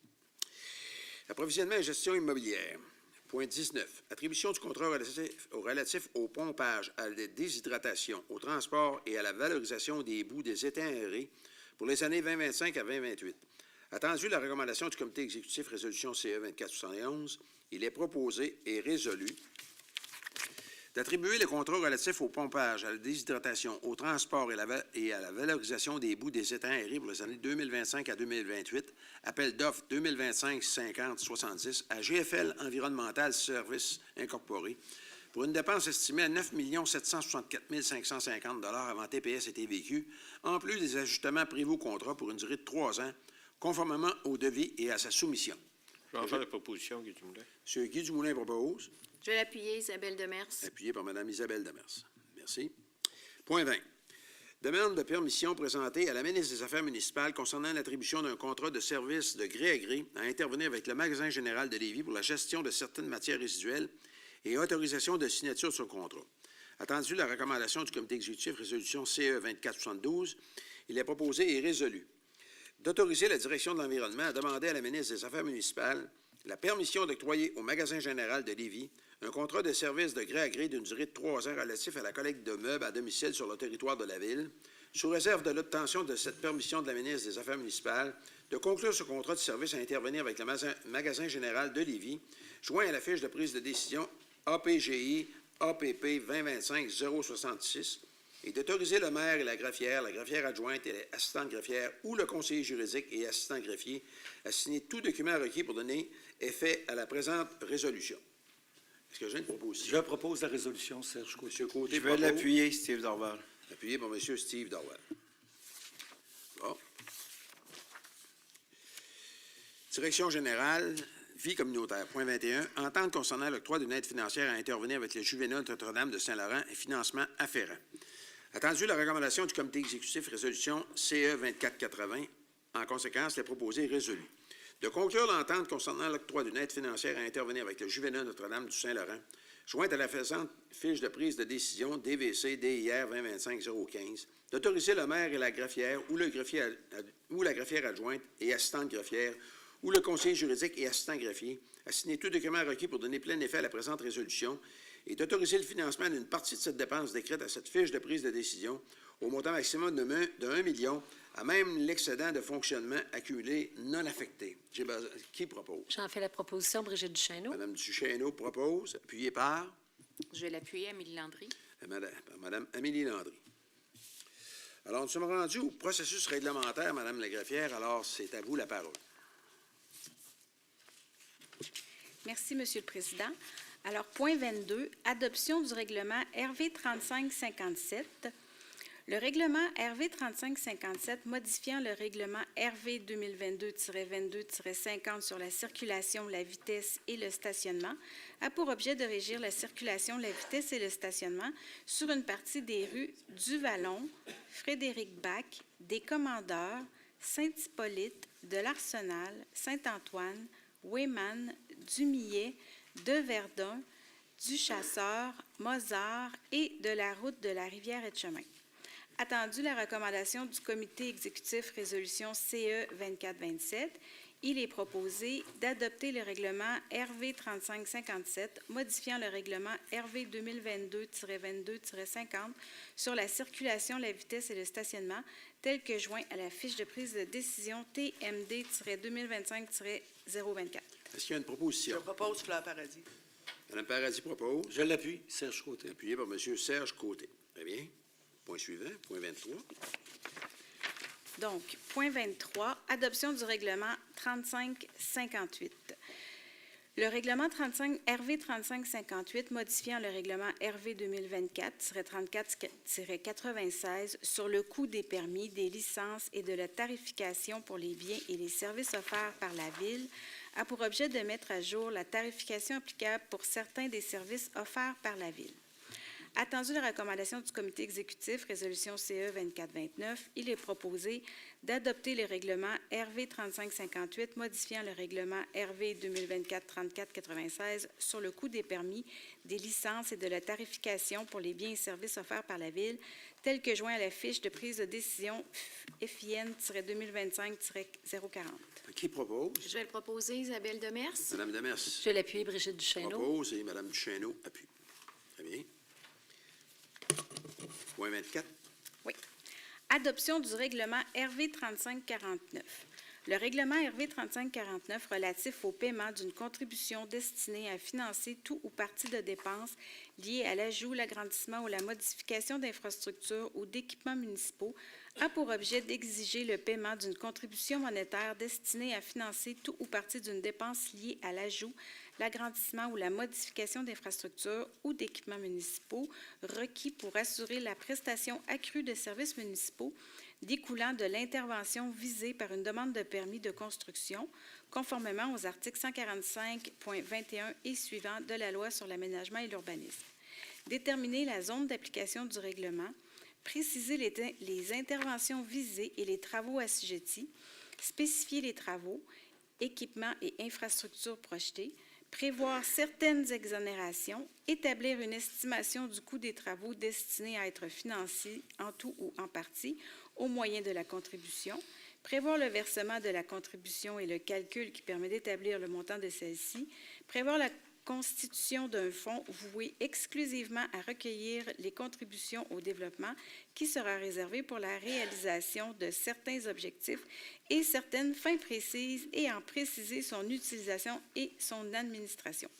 Approvisionnement et gestion immobilière. Point 19. Attribution du contrat relatif au pompage, à la déshydratation, au transport et à la valorisation des boues des étangs aérés pour les années 2025 à 2028. Attendu la recommandation du comité exécutif résolution CE 2471, il est proposé et résolu d'attribuer le contrat relatif au pompage, à la déshydratation, au transport et à la valorisation des boues des étangs aérés pour les années 2025 à 2028, appel d'offres 2025-50-70 à GFL Environnemental Services Incorporé pour une dépense estimée à 9 764 550 $ avant TPS et TVQ, en plus des ajustements prévus au contrat pour une durée de 3 ans, conformément au devis et à sa soumission. Je vais en faire la proposition, Guy Dumoulin. M. Guy Dumoulin propose. Je vais l'appuyer, Isabelle Demers. Appuyé par Mme Isabelle Demers. Merci. Point 20. Demande de permission présentée à la ministre des Affaires municipales concernant l'attribution d'un contrat de service de gré à gré à intervenir avec le magasin général de Lévis pour la gestion de certaines matières résiduelles et autorisation de signature sur le contrat. Attendu la recommandation du comité exécutif résolution CE 2472, il est proposé et résolu d'autoriser la direction de l'environnement à demander à la ministre des Affaires municipales la permission d'octroyer au magasin général de Lévis un contrat de service de gré à gré d'une durée de 3 ans relatif à la collecte de meubles à domicile sur le territoire de la Ville, sous réserve de l'obtention de cette permission de la ministre des Affaires municipales, de conclure ce contrat de service à intervenir avec le magasin général de Lévis, joint à la fiche de prise de décision APGI APP 2025-066, et d'autoriser le maire et la greffière adjointe et l'assistante greffière ou le conseiller juridique et assistant greffier à signer tout document requis pour donner effet à la présente résolution. Est-ce que j'ai une proposition? Je propose la résolution, Serge Côté. M. Côté Je vais l'appuyer, Steve Dorval. Appuyé par M. Steve Dorval. Bon. Direction générale, vie communautaire. Point 21. Entente concernant l'octroi d'une aide financière à intervenir avec le Juvénal Notre-Dame de Saint-Laurent et financement afférent. Attendu la recommandation du comité exécutif résolution CE 2480, en conséquence, les proposés est résolu de conclure l'entente concernant l'octroi d'une aide financière à intervenir avec le Juvénal Notre-Dame du Saint-Laurent, jointe à la faisante fiche de prise de décision DVC DIR 2025-015, d'autoriser le maire et la greffière ou la greffière adjointe et assistante greffière ou le conseiller juridique et assistant greffier à signer tout document requis pour donner plein effet à la présente résolution et d'autoriser le financement d'une partie de cette dépense décrite à cette fiche de prise de décision au montant maximum de 1 million à même l'excédent de fonctionnement accumulé non affecté. Qui propose? J'en fais la proposition, Brigitte Duchesneau. Madame Duchesneau propose, appuyé par? Je vais l'appuyer, Amélie Landry. Madame Amélie Landry. Alors, nous sommes rendus au processus réglementaire, Madame la greffière. Alors, c'est à vous la parole. Merci, Monsieur le Président. Alors, point 22, adoption du règlement RV 3557. Le règlement RV 3557 modifiant le règlement RV 2022-22-50 sur la circulation, la vitesse et le stationnement a pour objet de régir la circulation, la vitesse et le stationnement sur une partie des rues du Vallon, Frédéric-Bac, des Commandeurs, Saint-Hippolyte, de l'Arsenal, Saint-Antoine, Weyman, du Millet, de Verdun, du Chasseur, Mozart et de la route de la Rivière-Etchemin. Attendu la recommandation du comité exécutif résolution CE 2427, il est proposé d'adopter le règlement RV 3557 modifiant le règlement RV 2022-22-50 sur la circulation, la vitesse et le stationnement tel que joint à la fiche de prise de décision TMD-2025-024. Est-ce qu'il y a une proposition? Je propose Fleur Paradis. Mme Paradis propose. Je l'appuie, Serge Côté. Appuyé par M. Serge Côté. Très bien. Point suivant, point 23. Donc, point 23, adoption du règlement 3558. Le règlement RV 3558 modifiant le règlement RV 2024-34-96 sur le coût des permis, des licences et de la tarification pour les biens et les services offerts par la Ville a pour objet de mettre à jour la tarification applicable pour certains des services offerts par la Ville. Attendu la recommandation du comité exécutif, résolution CE 2429, il est proposé d'adopter le règlement RV 3558 modifiant le règlement RV 2024-34-96 sur le coût des permis, des licences et de la tarification pour les biens et services offerts par la Ville, tel que joint à la fiche de prise de décision FIN-2025-040. Qui propose? Je vais le proposer, Isabelle Demers. Mme Demers. Je vais l'appuyer, Brigitte Duchesneau. Propose et Mme Duchesneau appuie. Très bien. Point 24. Oui. Adoption du règlement RV 3549. Le règlement RV 3549 relatif au paiement d'une contribution destinée à financer tout ou partie de dépenses liées à l'ajout, l'agrandissement ou la modification d'infrastructures ou d'équipements municipaux a pour objet d'exiger le paiement d'une contribution monétaire destinée à financer tout ou partie d'une dépense liée à l'ajout, l'agrandissement ou la modification d'infrastructures ou d'équipements municipaux requis pour assurer la prestation accrue de services municipaux découlant de l'intervention visée par une demande de permis de construction, conformément aux articles 145.21 et suivants de la Loi sur l'aménagement et l'urbanisme. Déterminer la zone d'application du règlement, préciser les interventions visées et les travaux assujettis, spécifier les travaux, équipements et infrastructures projetés, prévoir certaines exonérations, établir une estimation du coût des travaux destinés à être financés en tout ou en partie au moyen de la contribution, prévoir le versement de la contribution et le calcul qui permet d'établir le montant de celle-ci, prévoir la constitution d'un fonds voué exclusivement à recueillir les contributions au développement qui sera réservé pour la réalisation de certains objectifs et certaines fins précises et en préciser son utilisation et son administration.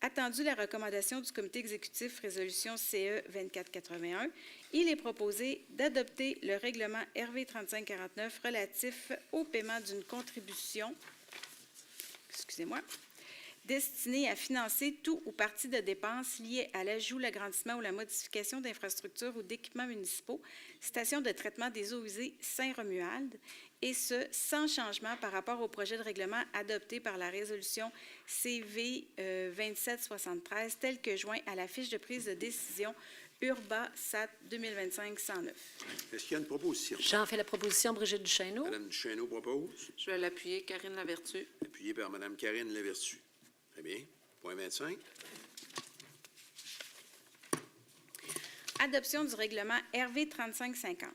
Attendu la recommandation du comité exécutif résolution CE 2481, il est proposé d'adopter le règlement RV 3549 relatif au paiement d'une contribution, destinée à financer tout ou partie de dépenses liées à l'ajout, l'agrandissement ou la modification d'infrastructures ou d'équipements municipaux, station de traitement des eaux usées Saint-Romuald, et ce, sans changement par rapport au projet de règlement adopté par la résolution CV 2773, tel que joint à la fiche de prise de décision URBA-SAT 2025-109. Est-ce qu'il y a une proposition? J'en fais la proposition, Brigitte Duchesneau. Mme Duchesneau propose. Je vais l'appuyer, Karine Lavertu. Appuyé par Mme Karine Lavertu. Très bien. Point 25. Adoption du règlement RV 3550.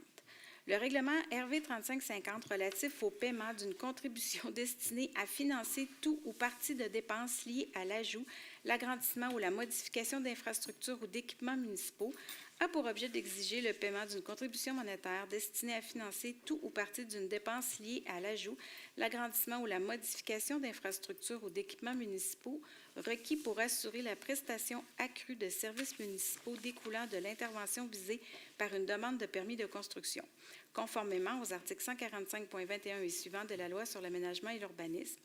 Le règlement RV 3550 relatif au paiement d'une contribution destinée à financer tout ou partie de dépenses liées à l'ajout, l'agrandissement ou la modification d'infrastructures ou d'équipements municipaux a pour objet d'exiger le paiement d'une contribution monétaire destinée à financer tout ou partie d'une dépense liée à l'ajout, l'agrandissement ou la modification d'infrastructures ou d'équipements municipaux requis pour assurer la prestation accrue de services municipaux découlant de l'intervention visée par une demande de permis de construction, conformément aux articles 145.21 et suivants de la Loi sur l'aménagement et l'urbanisme,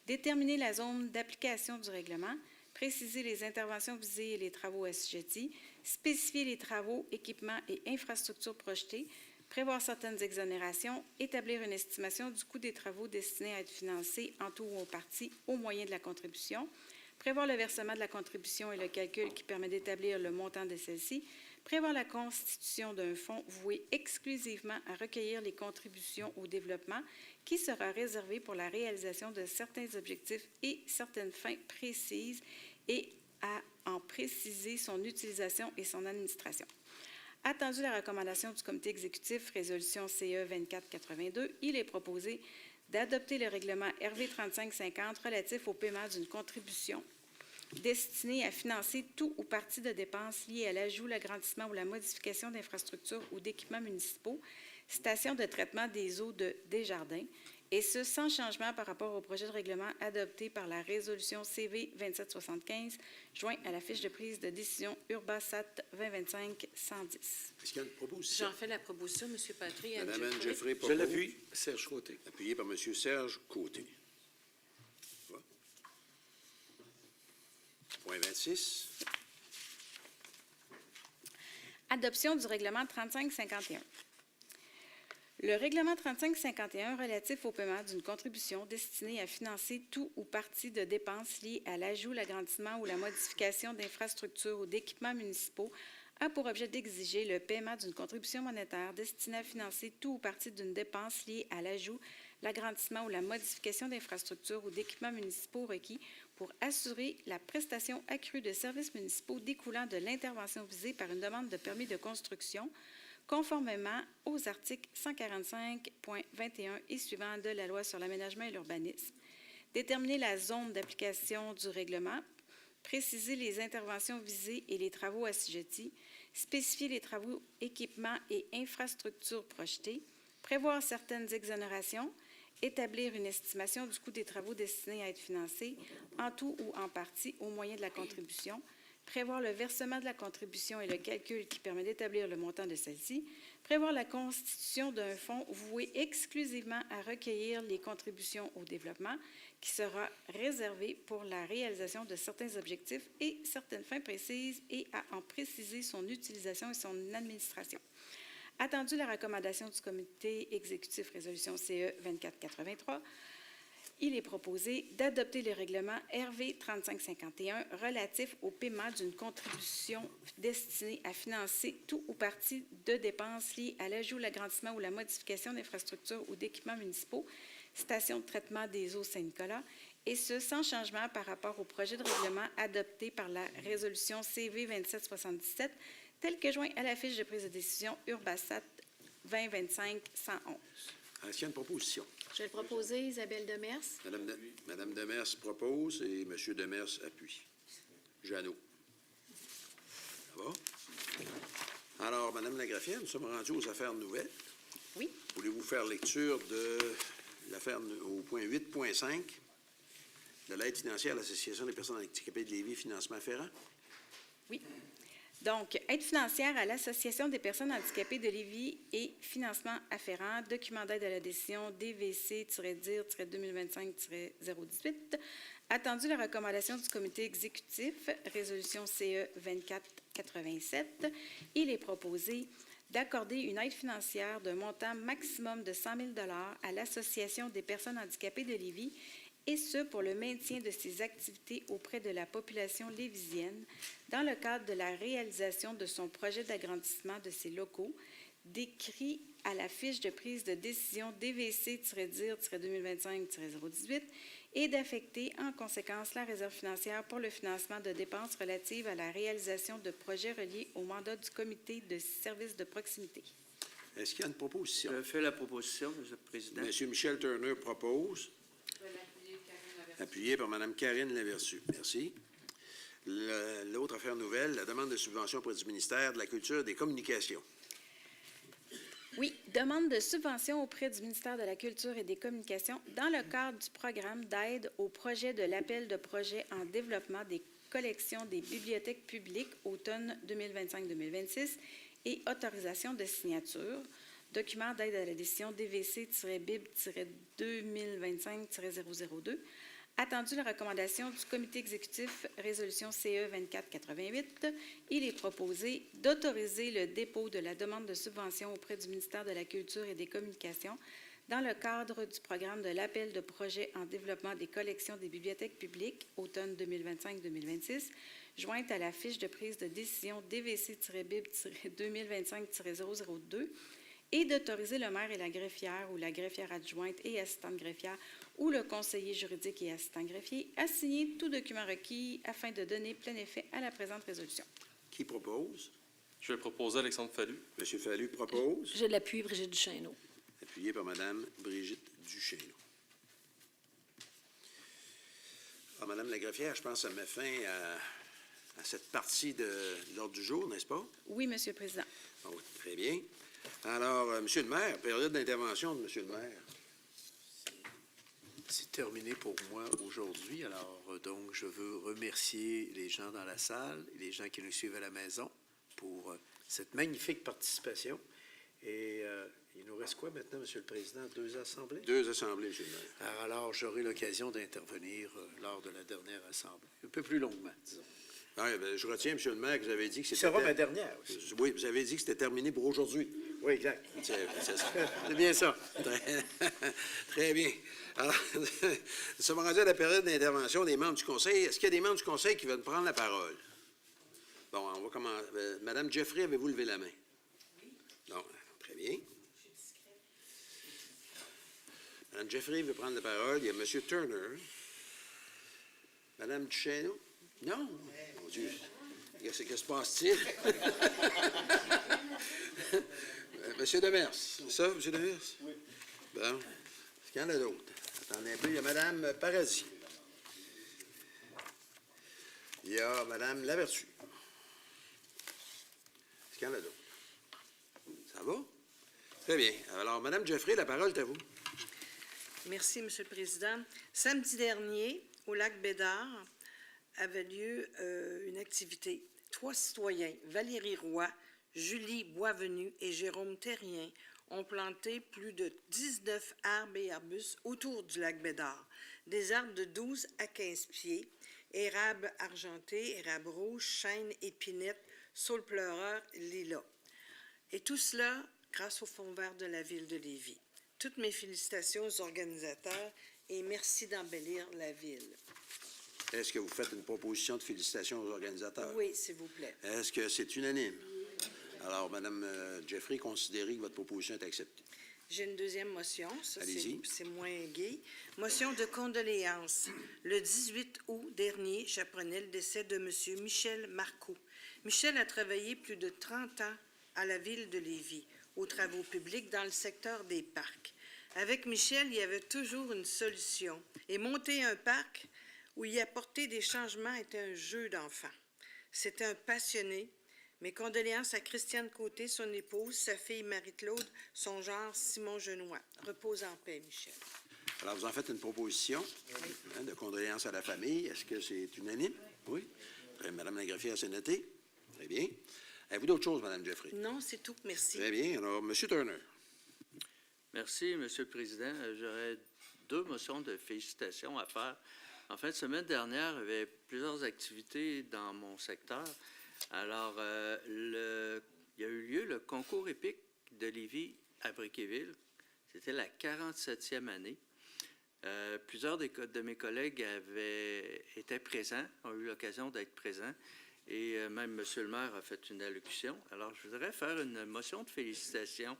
déterminer la zone d'application du règlement, préciser les interventions visées et les travaux assujettis, spécifier les travaux, équipements et infrastructures projetés, prévoir certaines exonérations, établir une estimation du coût des travaux destinés à être financés en tout ou en partie au moyen de la contribution, prévoir le versement de la contribution et le calcul qui permet d'établir le montant de celle-ci, prévoir la constitution d'un fonds voué exclusivement à recueillir les contributions au développement qui sera réservé pour la réalisation de certains objectifs et certaines fins précises et à en préciser son utilisation et son administration. Attendu la recommandation du comité exécutif, résolution CE 2482, il est proposé d'adopter le règlement RV 3550 relatif au paiement d'une contribution destinée à financer tout ou partie de dépenses liées à l'ajout, l'agrandissement ou la modification d'infrastructures ou d'équipements municipaux, stations de traitement des eaux de Desjardins, et ce, sans changement par rapport au projet de règlement adopté par la résolution CV 2775, joint à la fiche de prise de décision Urbasat 2025-110. Est-ce qu'il y a une proposition? J'en fais la proposition, M. Patry. Madame Anne Jeffrey. Jeffrey Je propose. l'appuie. Serge Côté. Appuyé par M. Serge Côté. Voilà. Point 26. Adoption du règlement 3551. Le règlement 3551 relatif au paiement d'une contribution destinée à financer tout ou partie de dépenses liées à l'ajout, l'agrandissement ou la modification d'infrastructures ou d'équipements municipaux a pour objet d'exiger le paiement d'une contribution monétaire destinée à financer tout ou partie d'une dépense liée à l'ajout, l'agrandissement ou la modification d'infrastructures ou d'équipements municipaux requis pour assurer la prestation accrue de services municipaux découlant de l'intervention visée par une demande de permis de construction, conformément aux articles 145.21 et suivants de la Loi sur l'aménagement et l'urbanisme, déterminer la zone d'application du règlement, préciser les interventions visées et les travaux assujettis, spécifier les travaux, équipements et infrastructures projetés, prévoir certaines exonérations, établir une estimation du coût des travaux destinés à être financés en tout ou en partie au moyen de la contribution, prévoir le versement de la contribution et le calcul qui permet d'établir le montant de celle-ci, prévoir la constitution d'un fonds voué exclusivement à recueillir les contributions au développement qui sera réservé pour la réalisation de certains objectifs et certaines fins précises et à en préciser son utilisation et son administration. Attendu la recommandation du comité exécutif résolution CE 2483, il est proposé d'adopter le règlement RV 3551 relatif au paiement d'une contribution destinée à financer tout ou partie de dépenses liées à l'ajout, l'agrandissement ou la modification d'infrastructures ou d'équipements municipaux, stations de traitement des eaux Saint-Nicolas, et ce, sans changement par rapport au projet de règlement adopté par la résolution CV 2777, tel que joint à la fiche de prise de décision Urbasat 2025-111. Est-ce qu'il y a une proposition? Je vais le proposer, Isabelle Demers. Madame Demers propose et M. Demers appuie. Jeannot. Ça va? Alors, Madame la greffière, nous sommes rendus aux affaires nouvelles. Oui. Voulez-vous faire lecture de l'affaire au point 8.5 de l'aide financière à l'Association des personnes handicapées de Lévis, financement afférent? Oui. Donc, aide financière à l'Association des personnes handicapées de Lévis et financement afférent, document d'aide à la décision DVC-DIR-2025-018. Attendu la recommandation du comité exécutif, résolution CE 2487, il est proposé d'accorder une aide financière d'un montant maximum de 100 000 $ à l'Association des personnes handicapées de Lévis, et ce pour le maintien de ses activités auprès de la population lévisienne dans le cadre de la réalisation de son projet d'agrandissement de ses locaux, décrit à la fiche de prise de décision DVC-DIR-2025-018 et d'affecter en conséquence la réserve financière pour le financement de dépenses relatives à la réalisation de projets reliés au mandat du comité de services de proximité. Est-ce qu'il y a une proposition? Je fais la proposition, M. le Président. M. Michel Turner propose. Appuyé par Mme Karine Lavertu. Merci. L'autre affaire nouvelle, la demande de subvention auprès du ministère de la Culture et des Communications. Oui, demande de subvention auprès du ministère de la Culture et des Communications dans le cadre du programme d'aide au projet de l'appel de projet en développement des collections des bibliothèques publiques automne 2025-2026 et autorisation de signature. Document d'aide à la décision DVC-BIB-2025-002. Attendu la recommandation du comité exécutif résolution CE 2488, il est proposé d'autoriser le dépôt de la demande de subvention auprès du ministère de la Culture et des Communications dans le cadre du programme de l'appel de projet en développement des collections des bibliothèques publiques automne 2025-2026, jointe à la fiche de prise de décision DVC-BIB-2025-002, et d'autoriser le maire et la greffière ou la greffière adjointe et assistante greffière ou le conseiller juridique et assistant greffier à signer tout document requis afin de donner plein effet à la présente résolution. Qui propose? Je vais proposer Alexandre Fallu. M. Fallu propose. Je l'appuie, Brigitte Duchesneau. Appuyé par Mme Brigitte Duchesneau. Ah, Mme la greffière, je pense que ça met fin à cette partie de l'ordre du jour, n'est-ce pas? Oui, Monsieur le Président. Oh, très bien. Alors, Monsieur le maire, période d'intervention de Monsieur le maire. C'est terminé pour moi aujourd'hui. Alors, donc, je veux remercier les gens dans la salle et les gens qui nous suivent à la maison pour cette magnifique participation. Et il nous reste quoi maintenant, Monsieur le Président? 2 assemblées? 2 assemblées, Monsieur le maire. Alors, j'aurai l'occasion d'intervenir lors de la dernière assemblée. Un peu plus longuement, disons. Ah, bien, je retiens, Monsieur le maire, que vous avez dit que c'était... Ça va ma dernière aussi. Oui, vous avez dit que c'était terminé pour aujourd'hui. Oui, exact. C'est bien ça. Très bien. Alors, nous sommes rendus à la période d'intervention des membres du Conseil. Est-ce qu'il y a des membres du Conseil qui veulent prendre la parole? Bon, on va commencer. Madame Jeffrey, avez-vous levé la main? Oui. Non, très bien. Madame Jeffrey veut prendre la parole. Il y a M. Turner. Madame Duchesneau? Non? Mon Dieu. Qu'est-ce que se passe-t-il? Monsieur Demers, c'est ça, M. Demers? Oui. Bon. Est-ce qu'il y en a d'autres? Attendez un peu. Il y a Mme Paradis. Il y a Mme Lavertu. Est-ce qu'il y en a d'autres? Ça va? Très bien. Alors, Mme Jeffrey, la parole est à vous. Merci, M. le Président. Samedi dernier, au lac Bédard, avait lieu une activité. 3 citoyens, Valérie Roy, Julie Boisvenu et Jérôme Terrien, ont planté plus de 19 arbres et arbustes autour du lac Bédard. Des arbres de 12 à 15 pieds, érables argentés, érables rouges, chênes, épinettes, saule-pleureur, lilas. Et tout cela grâce au Fonds vert de la Ville de Lévis. Toutes mes félicitations aux organisateurs et merci d'embellir la Ville. Est-ce que vous faites une proposition de félicitations aux organisateurs? Oui, s'il vous plaît. Est-ce que c'est unanime? Alors, Mme Jeffrey, considérez que votre proposition est acceptée. J'ai une deuxième motion. Ça, allez-y. c'est moins gai. Motion de condoléances. Le 18 août dernier, j'apprenais le décès de M. Michel Marcoux. Michel a travaillé plus de 30 ans à la Ville de Lévis, aux travaux publics dans le secteur des parcs. Avec Michel, il y avait toujours une solution. Et monter un parc où y apporter des changements était un jeu d'enfant. C'était un passionné. Mes condoléances à Christiane Côté, son épouse, sa fille Marie-Claude, son genre Simon Genois. Repose en paix, Michel. Alors, vous en faites une proposition de condoléances à la famille. Est-ce que c'est unanime? Oui. Madame la greffière, c'est noté. Très bien. Avez-vous d'autres choses, Mme Jeffrey? Non, c'est tout. Merci. Très bien. Alors, M. Turner. Merci, M. le Président. J'aurais 2 motions de félicitations à faire. En fin de semaine dernière, il y avait plusieurs activités dans mon secteur. Alors, il y a eu lieu le concours épique de Lévis à Briqueville. C'était la 47e année. Plusieurs de mes collègues étaient présents, ont eu l'occasion d'être présents, et même M. le maire a fait une allocution. Alors, je voudrais faire une motion de félicitations.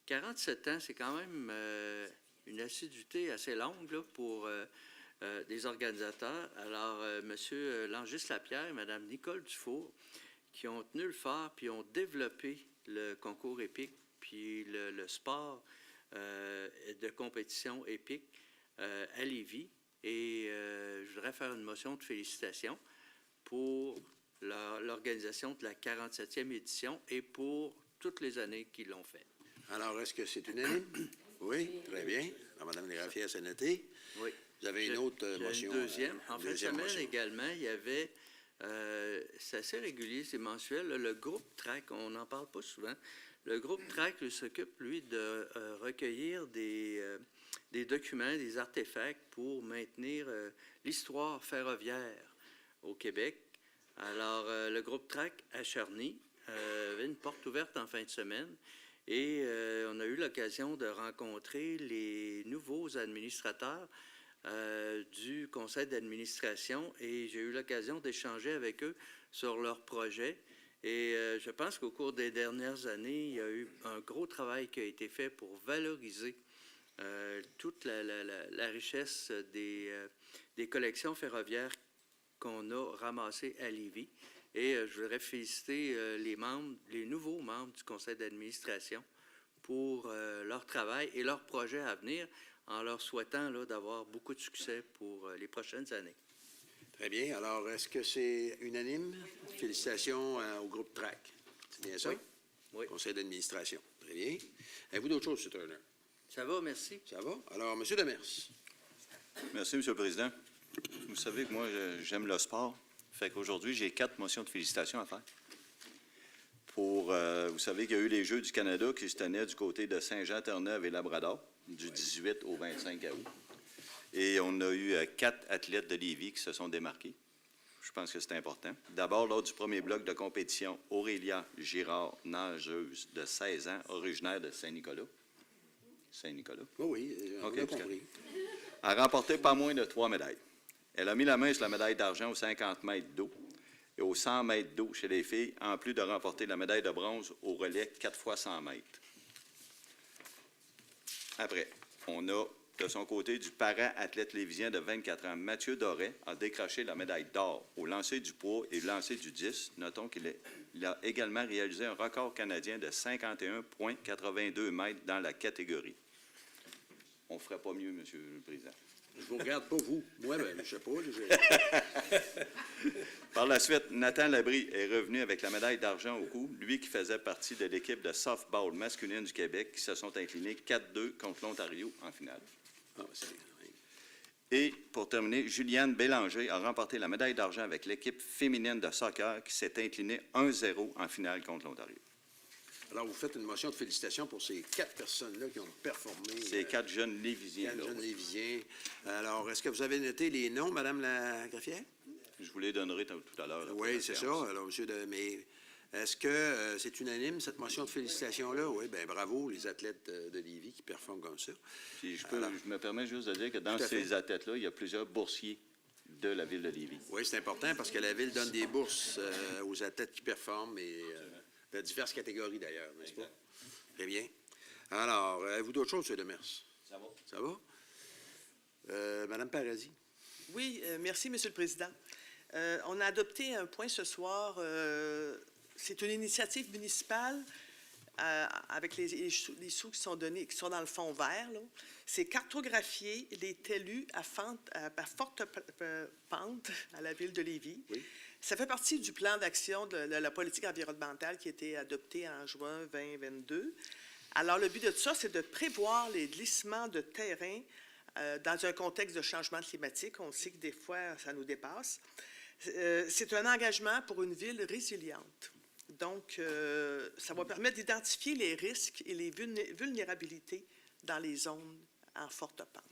47 ans, c'est quand même une assiduité assez longue là, pour des organisateurs. Alors, M. Langis-Lapierre et Mme Nicole Dufour, qui ont tenu le fort puis ont développé le concours épique. puis le sport de compétition épique à Lévis. Et je voudrais faire une motion de félicitations pour l'organisation de la 47e édition et pour toutes les années qu'ils l'ont fait. Alors, est-ce que c'est unanime? Oui, très bien. Alors, Mme Desgrafières, c'est noté. Oui. Vous avez une autre motion? Une deuxième. En fin de deuxième semaine motion. également, il y avait, c'est assez régulier, c'est mensuel, le groupe TRAC, on n'en parle pas souvent. Le groupe TRAC s'occupe, lui, de recueillir des documents, des artefacts pour maintenir l'histoire ferroviaire au Québec. Alors, le groupe TRAC à Charny avait une porte ouverte en fin de semaine et on a eu l'occasion de rencontrer les nouveaux administrateurs du conseil d'administration et j'ai eu l'occasion d'échanger avec eux sur leurs projets. Et je pense qu'au cours des dernières années, il y a eu un gros travail qui a été fait pour valoriser toute la richesse des collections ferroviaires qu'on a ramassées à Lévis. Et je voudrais féliciter les nouveaux membres du conseil d'administration pour leur travail et leurs projets à venir, en leur souhaitant d'avoir beaucoup de succès pour les prochaines années. Très bien. Alors, est-ce que c'est unanime? Félicitations au groupe TRAC. C'est bien ça? Oui. Oui. Conseil d'administration. Très bien. Avez-vous d'autres choses, M. Turner? Ça va, merci. Ça va? Alors, M. Demers. Merci, M. le Président. Vous savez que moi, j'aime le sport. Fait qu'aujourd'hui, j'ai 4 motions de félicitations à faire. Vous savez qu'il y a eu les Jeux du Canada qui se tenaient du côté de Saint-Jean-Terre-Neuve et Labrador, du 18 au 25 août. Et on a eu 4 athlètes de Lévis qui se sont démarqués. Je pense que c'est important. D'abord, lors du premier bloc de compétition, Aurélia Girard, nageuse de 16 ans, originaire de Saint-Nicolas. Saint-Nicolas? Oui, on OK, a parce compris. a remporté pas moins de 3 médailles. Elle a mis la main sur la médaille d'argent aux 50 mètres d'eau et aux 100 mètres d'eau chez les filles, en plus de remporter la médaille de bronze au relais 4 fois 100 mètres. Après, on a de son côté du para-athlète lévisien de 24 ans, Mathieu Doré, a décroché la médaille d'or au lancer du poids et lancer du 10. Notons qu'il a également réalisé un record canadien de 51,82 mètres dans la catégorie. On ne ferait pas mieux, M. le Président. Je vous regarde pas, vous. Moi, ben, je ne sais pas. Par la suite, Nathan Labrie est revenu avec la médaille d'argent au cou, lui qui faisait partie de l'équipe de softball masculine du Québec qui se sont inclinés 4-2 contre l'Ontario en finale. Ah, c'est... Et pour terminer, Juliane Bélanger a remporté la médaille d'argent avec l'équipe féminine de soccer qui s'est inclinée 1-0 en finale contre l'Ontario. Alors, vous faites une motion de félicitations pour ces 4 personnes-là qui ont performé. Ces 4 jeunes Lévisiens. 4 jeunes Lévisiens. Alors, est-ce que vous avez noté les noms, Mme la greffière? Je vous les donnerai tout à l'heure. Oui, c'est ça. Alors, monsieur, mais est-ce que c'est unanime, cette motion de félicitations-là? Oui, bien, bravo, les athlètes de Lévis qui performent comme ça. Puis je me permets juste de dire que dans ces athlètes-là, il y a plusieurs boursiers de la ville de Lévis. Oui, c'est important parce que la ville donne des bourses aux athlètes qui performent et de diverses catégories, d'ailleurs, n'est-ce pas? Très bien. Alors, avez-vous d'autres choses, M. Demers? Ça va. Ça va? Mme Paradis? Oui, merci, M. le Président. On a adopté un point ce soir. C'est une initiative municipale avec les sous qui sont donnés, qui sont dans le fond vert. C'est cartographier les talus à forte pente à la ville de Lévis. Oui. Ça fait partie du plan d'action de la politique environnementale qui a été adopté en juin 2022. Alors, le but de ça, c'est de prévoir les glissements de terrain dans un contexte de changement climatique. On sait que des fois, ça nous dépasse. C'est un engagement pour une ville résiliente. Donc, ça va permettre d'identifier les risques et les vulnérabilités dans les zones en forte pente.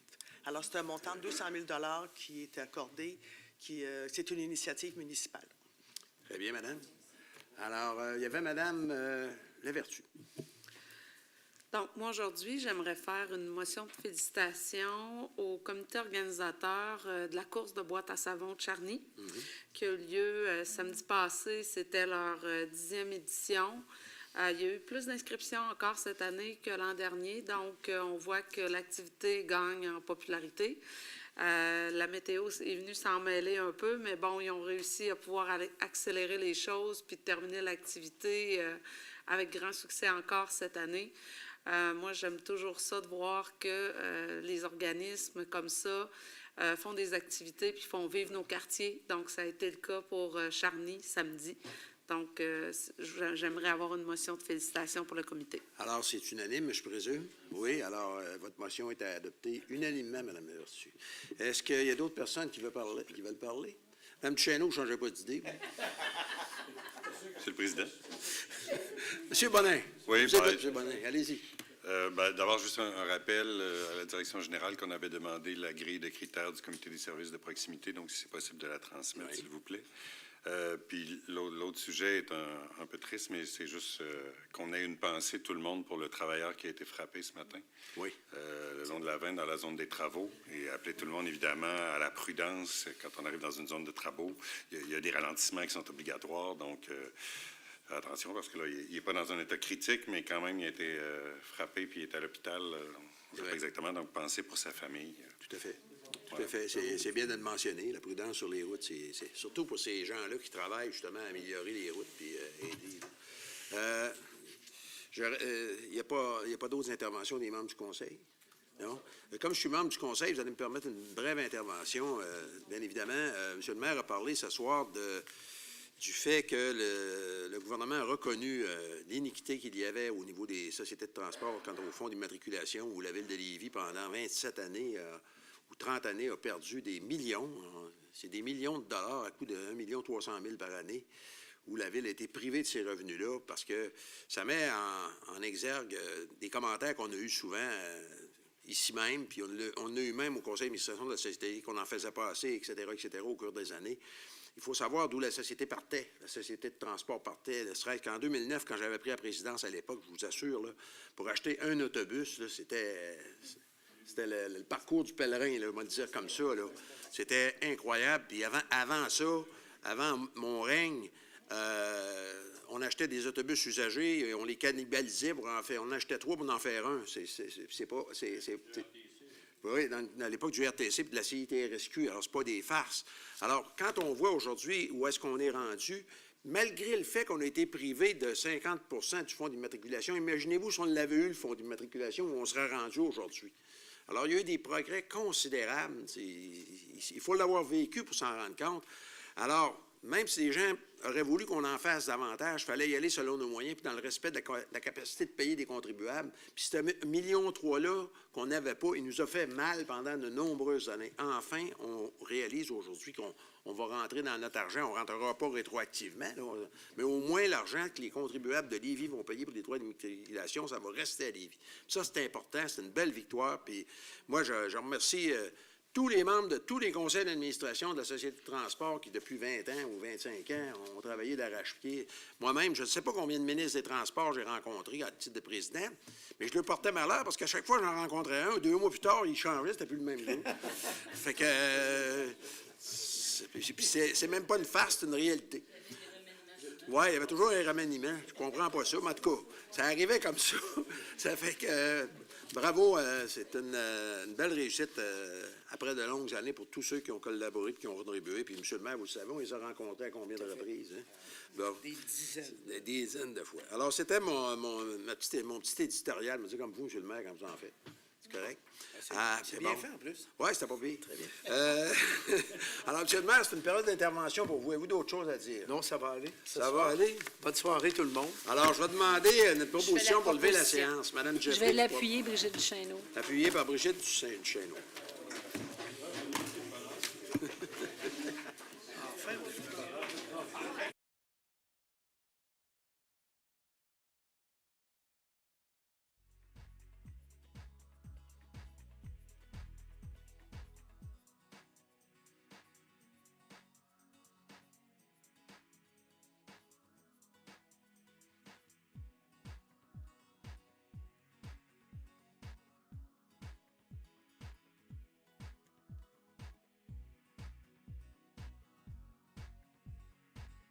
Alors, c'est un montant de 200 000 $ qui est accordé. C'est une initiative municipale. Très bien, madame. Alors, il y avait Mme Lavertu. Donc, moi, aujourd'hui, j'aimerais faire une motion de félicitations au comité organisateur de la course de boîte à savon de Charny, qui a eu lieu samedi passé. C'était leur 10e édition. Il y a eu plus d'inscriptions encore cette année que l'an dernier, donc on voit que l'activité gagne en popularité. La météo est venue s'en mêler un peu, mais bon, ils ont réussi à pouvoir accélérer les choses puis terminer l'activité avec grand succès encore cette année. Moi, j'aime toujours ça de voir que les organismes comme ça font des activités puis font vivre nos quartiers. Donc, ça a été le cas pour Charny samedi. Donc, j'aimerais avoir une motion de félicitations pour le comité. Alors, c'est unanime, je présume? Oui, alors, votre motion est adoptée unanimement, Mme Vertu. Est-ce qu'il y a d'autres personnes qui veulent parler? Mme Duchesneau, vous ne changez pas d'idée? Monsieur le Président. Monsieur Bonin. Oui, vous êtes, Monsieur Bonin, allez-y. D'abord, juste un rappel à la direction générale qu'on avait demandé la grille de critères du comité des services de proximité, donc si c'est possible de la transmettre, s'il vous plaît. Puis l'autre sujet est un peu triste, mais c'est juste qu'on ait une pensée, tout le monde, pour le travailleur qui a été frappé ce matin. Oui. Le long de la Vin, dans la zone des travaux, et appeler tout le monde, évidemment, à la prudence quand on arrive dans une zone de travaux. Il y a des ralentissements qui sont obligatoires, donc attention, parce que là, il n'est pas dans un état critique, mais quand même, il a été frappé, puis il est à l'hôpital. On ne sait pas exactement, donc pensez pour sa famille. Tout à fait. Tout à fait. C'est bien de le mentionner. La prudence sur les routes, c'est surtout pour ces gens-là qui travaillent justement à améliorer les routes puis aider. Il n'y a pas d'autres interventions des membres du Conseil? Non? Comme je suis membre du Conseil, vous allez me permettre une brève intervention. Bien évidemment, M. le maire a parlé ce soir du fait que le gouvernement a reconnu l'iniquité qu'il y avait au niveau des sociétés de transport quant au fonds d'immatriculation où la Ville de Lévis, pendant 27 années, ou 30 années, a perdu des millions. C'est des millions de dollars à coût de 1 300 000 par année, où la Ville a été privée de ces revenus-là, parce que ça met en exergue des commentaires qu'on a eus souvent ici même, puis on a eu même au conseil d'administration de la société, qu'on en faisait pas assez, etc., au cours des années. Il faut savoir d'où la société partait. La société de transport partait, ne serait-ce qu'en 2009, quand j'avais pris la présidence à l'époque, je vous assure, là, pour acheter un autobus, là, c'était le parcours du pèlerin, là, on va le dire comme ça. C'était incroyable. Puis avant ça, avant mon règne, on achetait des autobus usagés, et on les cannibalisait pour en faire. On en achetait 3 pour en faire un. Oui, dans l'époque du RTC et de la CITRSQ. Alors, c'est pas des farces. Alors, quand on voit aujourd'hui où est-ce qu'on est rendu, malgré le fait qu'on a été privé de 50 du fonds d'immatriculation, imaginez-vous si on l'avait eu, le fonds d'immatriculation, où on serait rendu aujourd'hui. Alors, il y a eu des progrès considérables. Il faut l'avoir vécu pour s'en rendre compte. Alors, même si les gens auraient voulu qu'on en fasse davantage, il fallait y aller selon nos moyens, puis dans le respect de la capacité de payer des contribuables. Puis ce 1,3 million là qu'on n'avait pas, il nous a fait mal pendant de nombreuses années. Enfin, on réalise aujourd'hui qu'on va rentrer dans notre argent. On ne rentrera pas rétroactivement, là, mais au moins l'argent que les contribuables de Lévis vont payer pour les droits d'immatriculation, ça va rester à Lévis. Puis ça, c'est important, c'est une belle victoire. Puis moi, je remercie tous les membres de tous les conseils d'administration de la Société de transport qui, depuis 20 ans ou 25 ans, ont travaillé d'arrache-pied. Moi-même, je ne sais pas combien de ministres des Transports j'ai rencontrés à titre de président, mais je le portais malheur parce qu'à chaque fois que j'en rencontrais un, 2 mois plus tard, il changeait, c'était plus le même groupe. Fait que... puis c'est même pas une farce, c'est une réalité. Oui, il y avait toujours un remaniement. Je comprends pas ça, mais en tout cas, ça arrivait comme ça. Ça fait que... bravo, c'est une belle réussite après de longues années pour tous ceux qui ont collaboré et qui ont contribué. Puis, M. le maire, vous le savez, on les a rencontrés à combien de reprises? Hein? Bon, des dizaines. Des dizaines de fois. Alors, c'était mon petit éditorial, me dire comme vous, M. le maire, quand vous en faites. C'est correct? C'est bien fait, en plus. Oui, c'était pas pire. Très bien. Alors, M. le maire, c'est une période d'intervention pour vous. Avez-vous d'autres choses à dire? Non, ça va aller. Ça va aller? Bonne soirée, tout le monde. Alors, je vais demander notre proposition pour lever la séance. Madame Jeffrey. Je vais l'appuyer, Brigitte Duchesneau. Appuyée par Brigitte Duchesneau.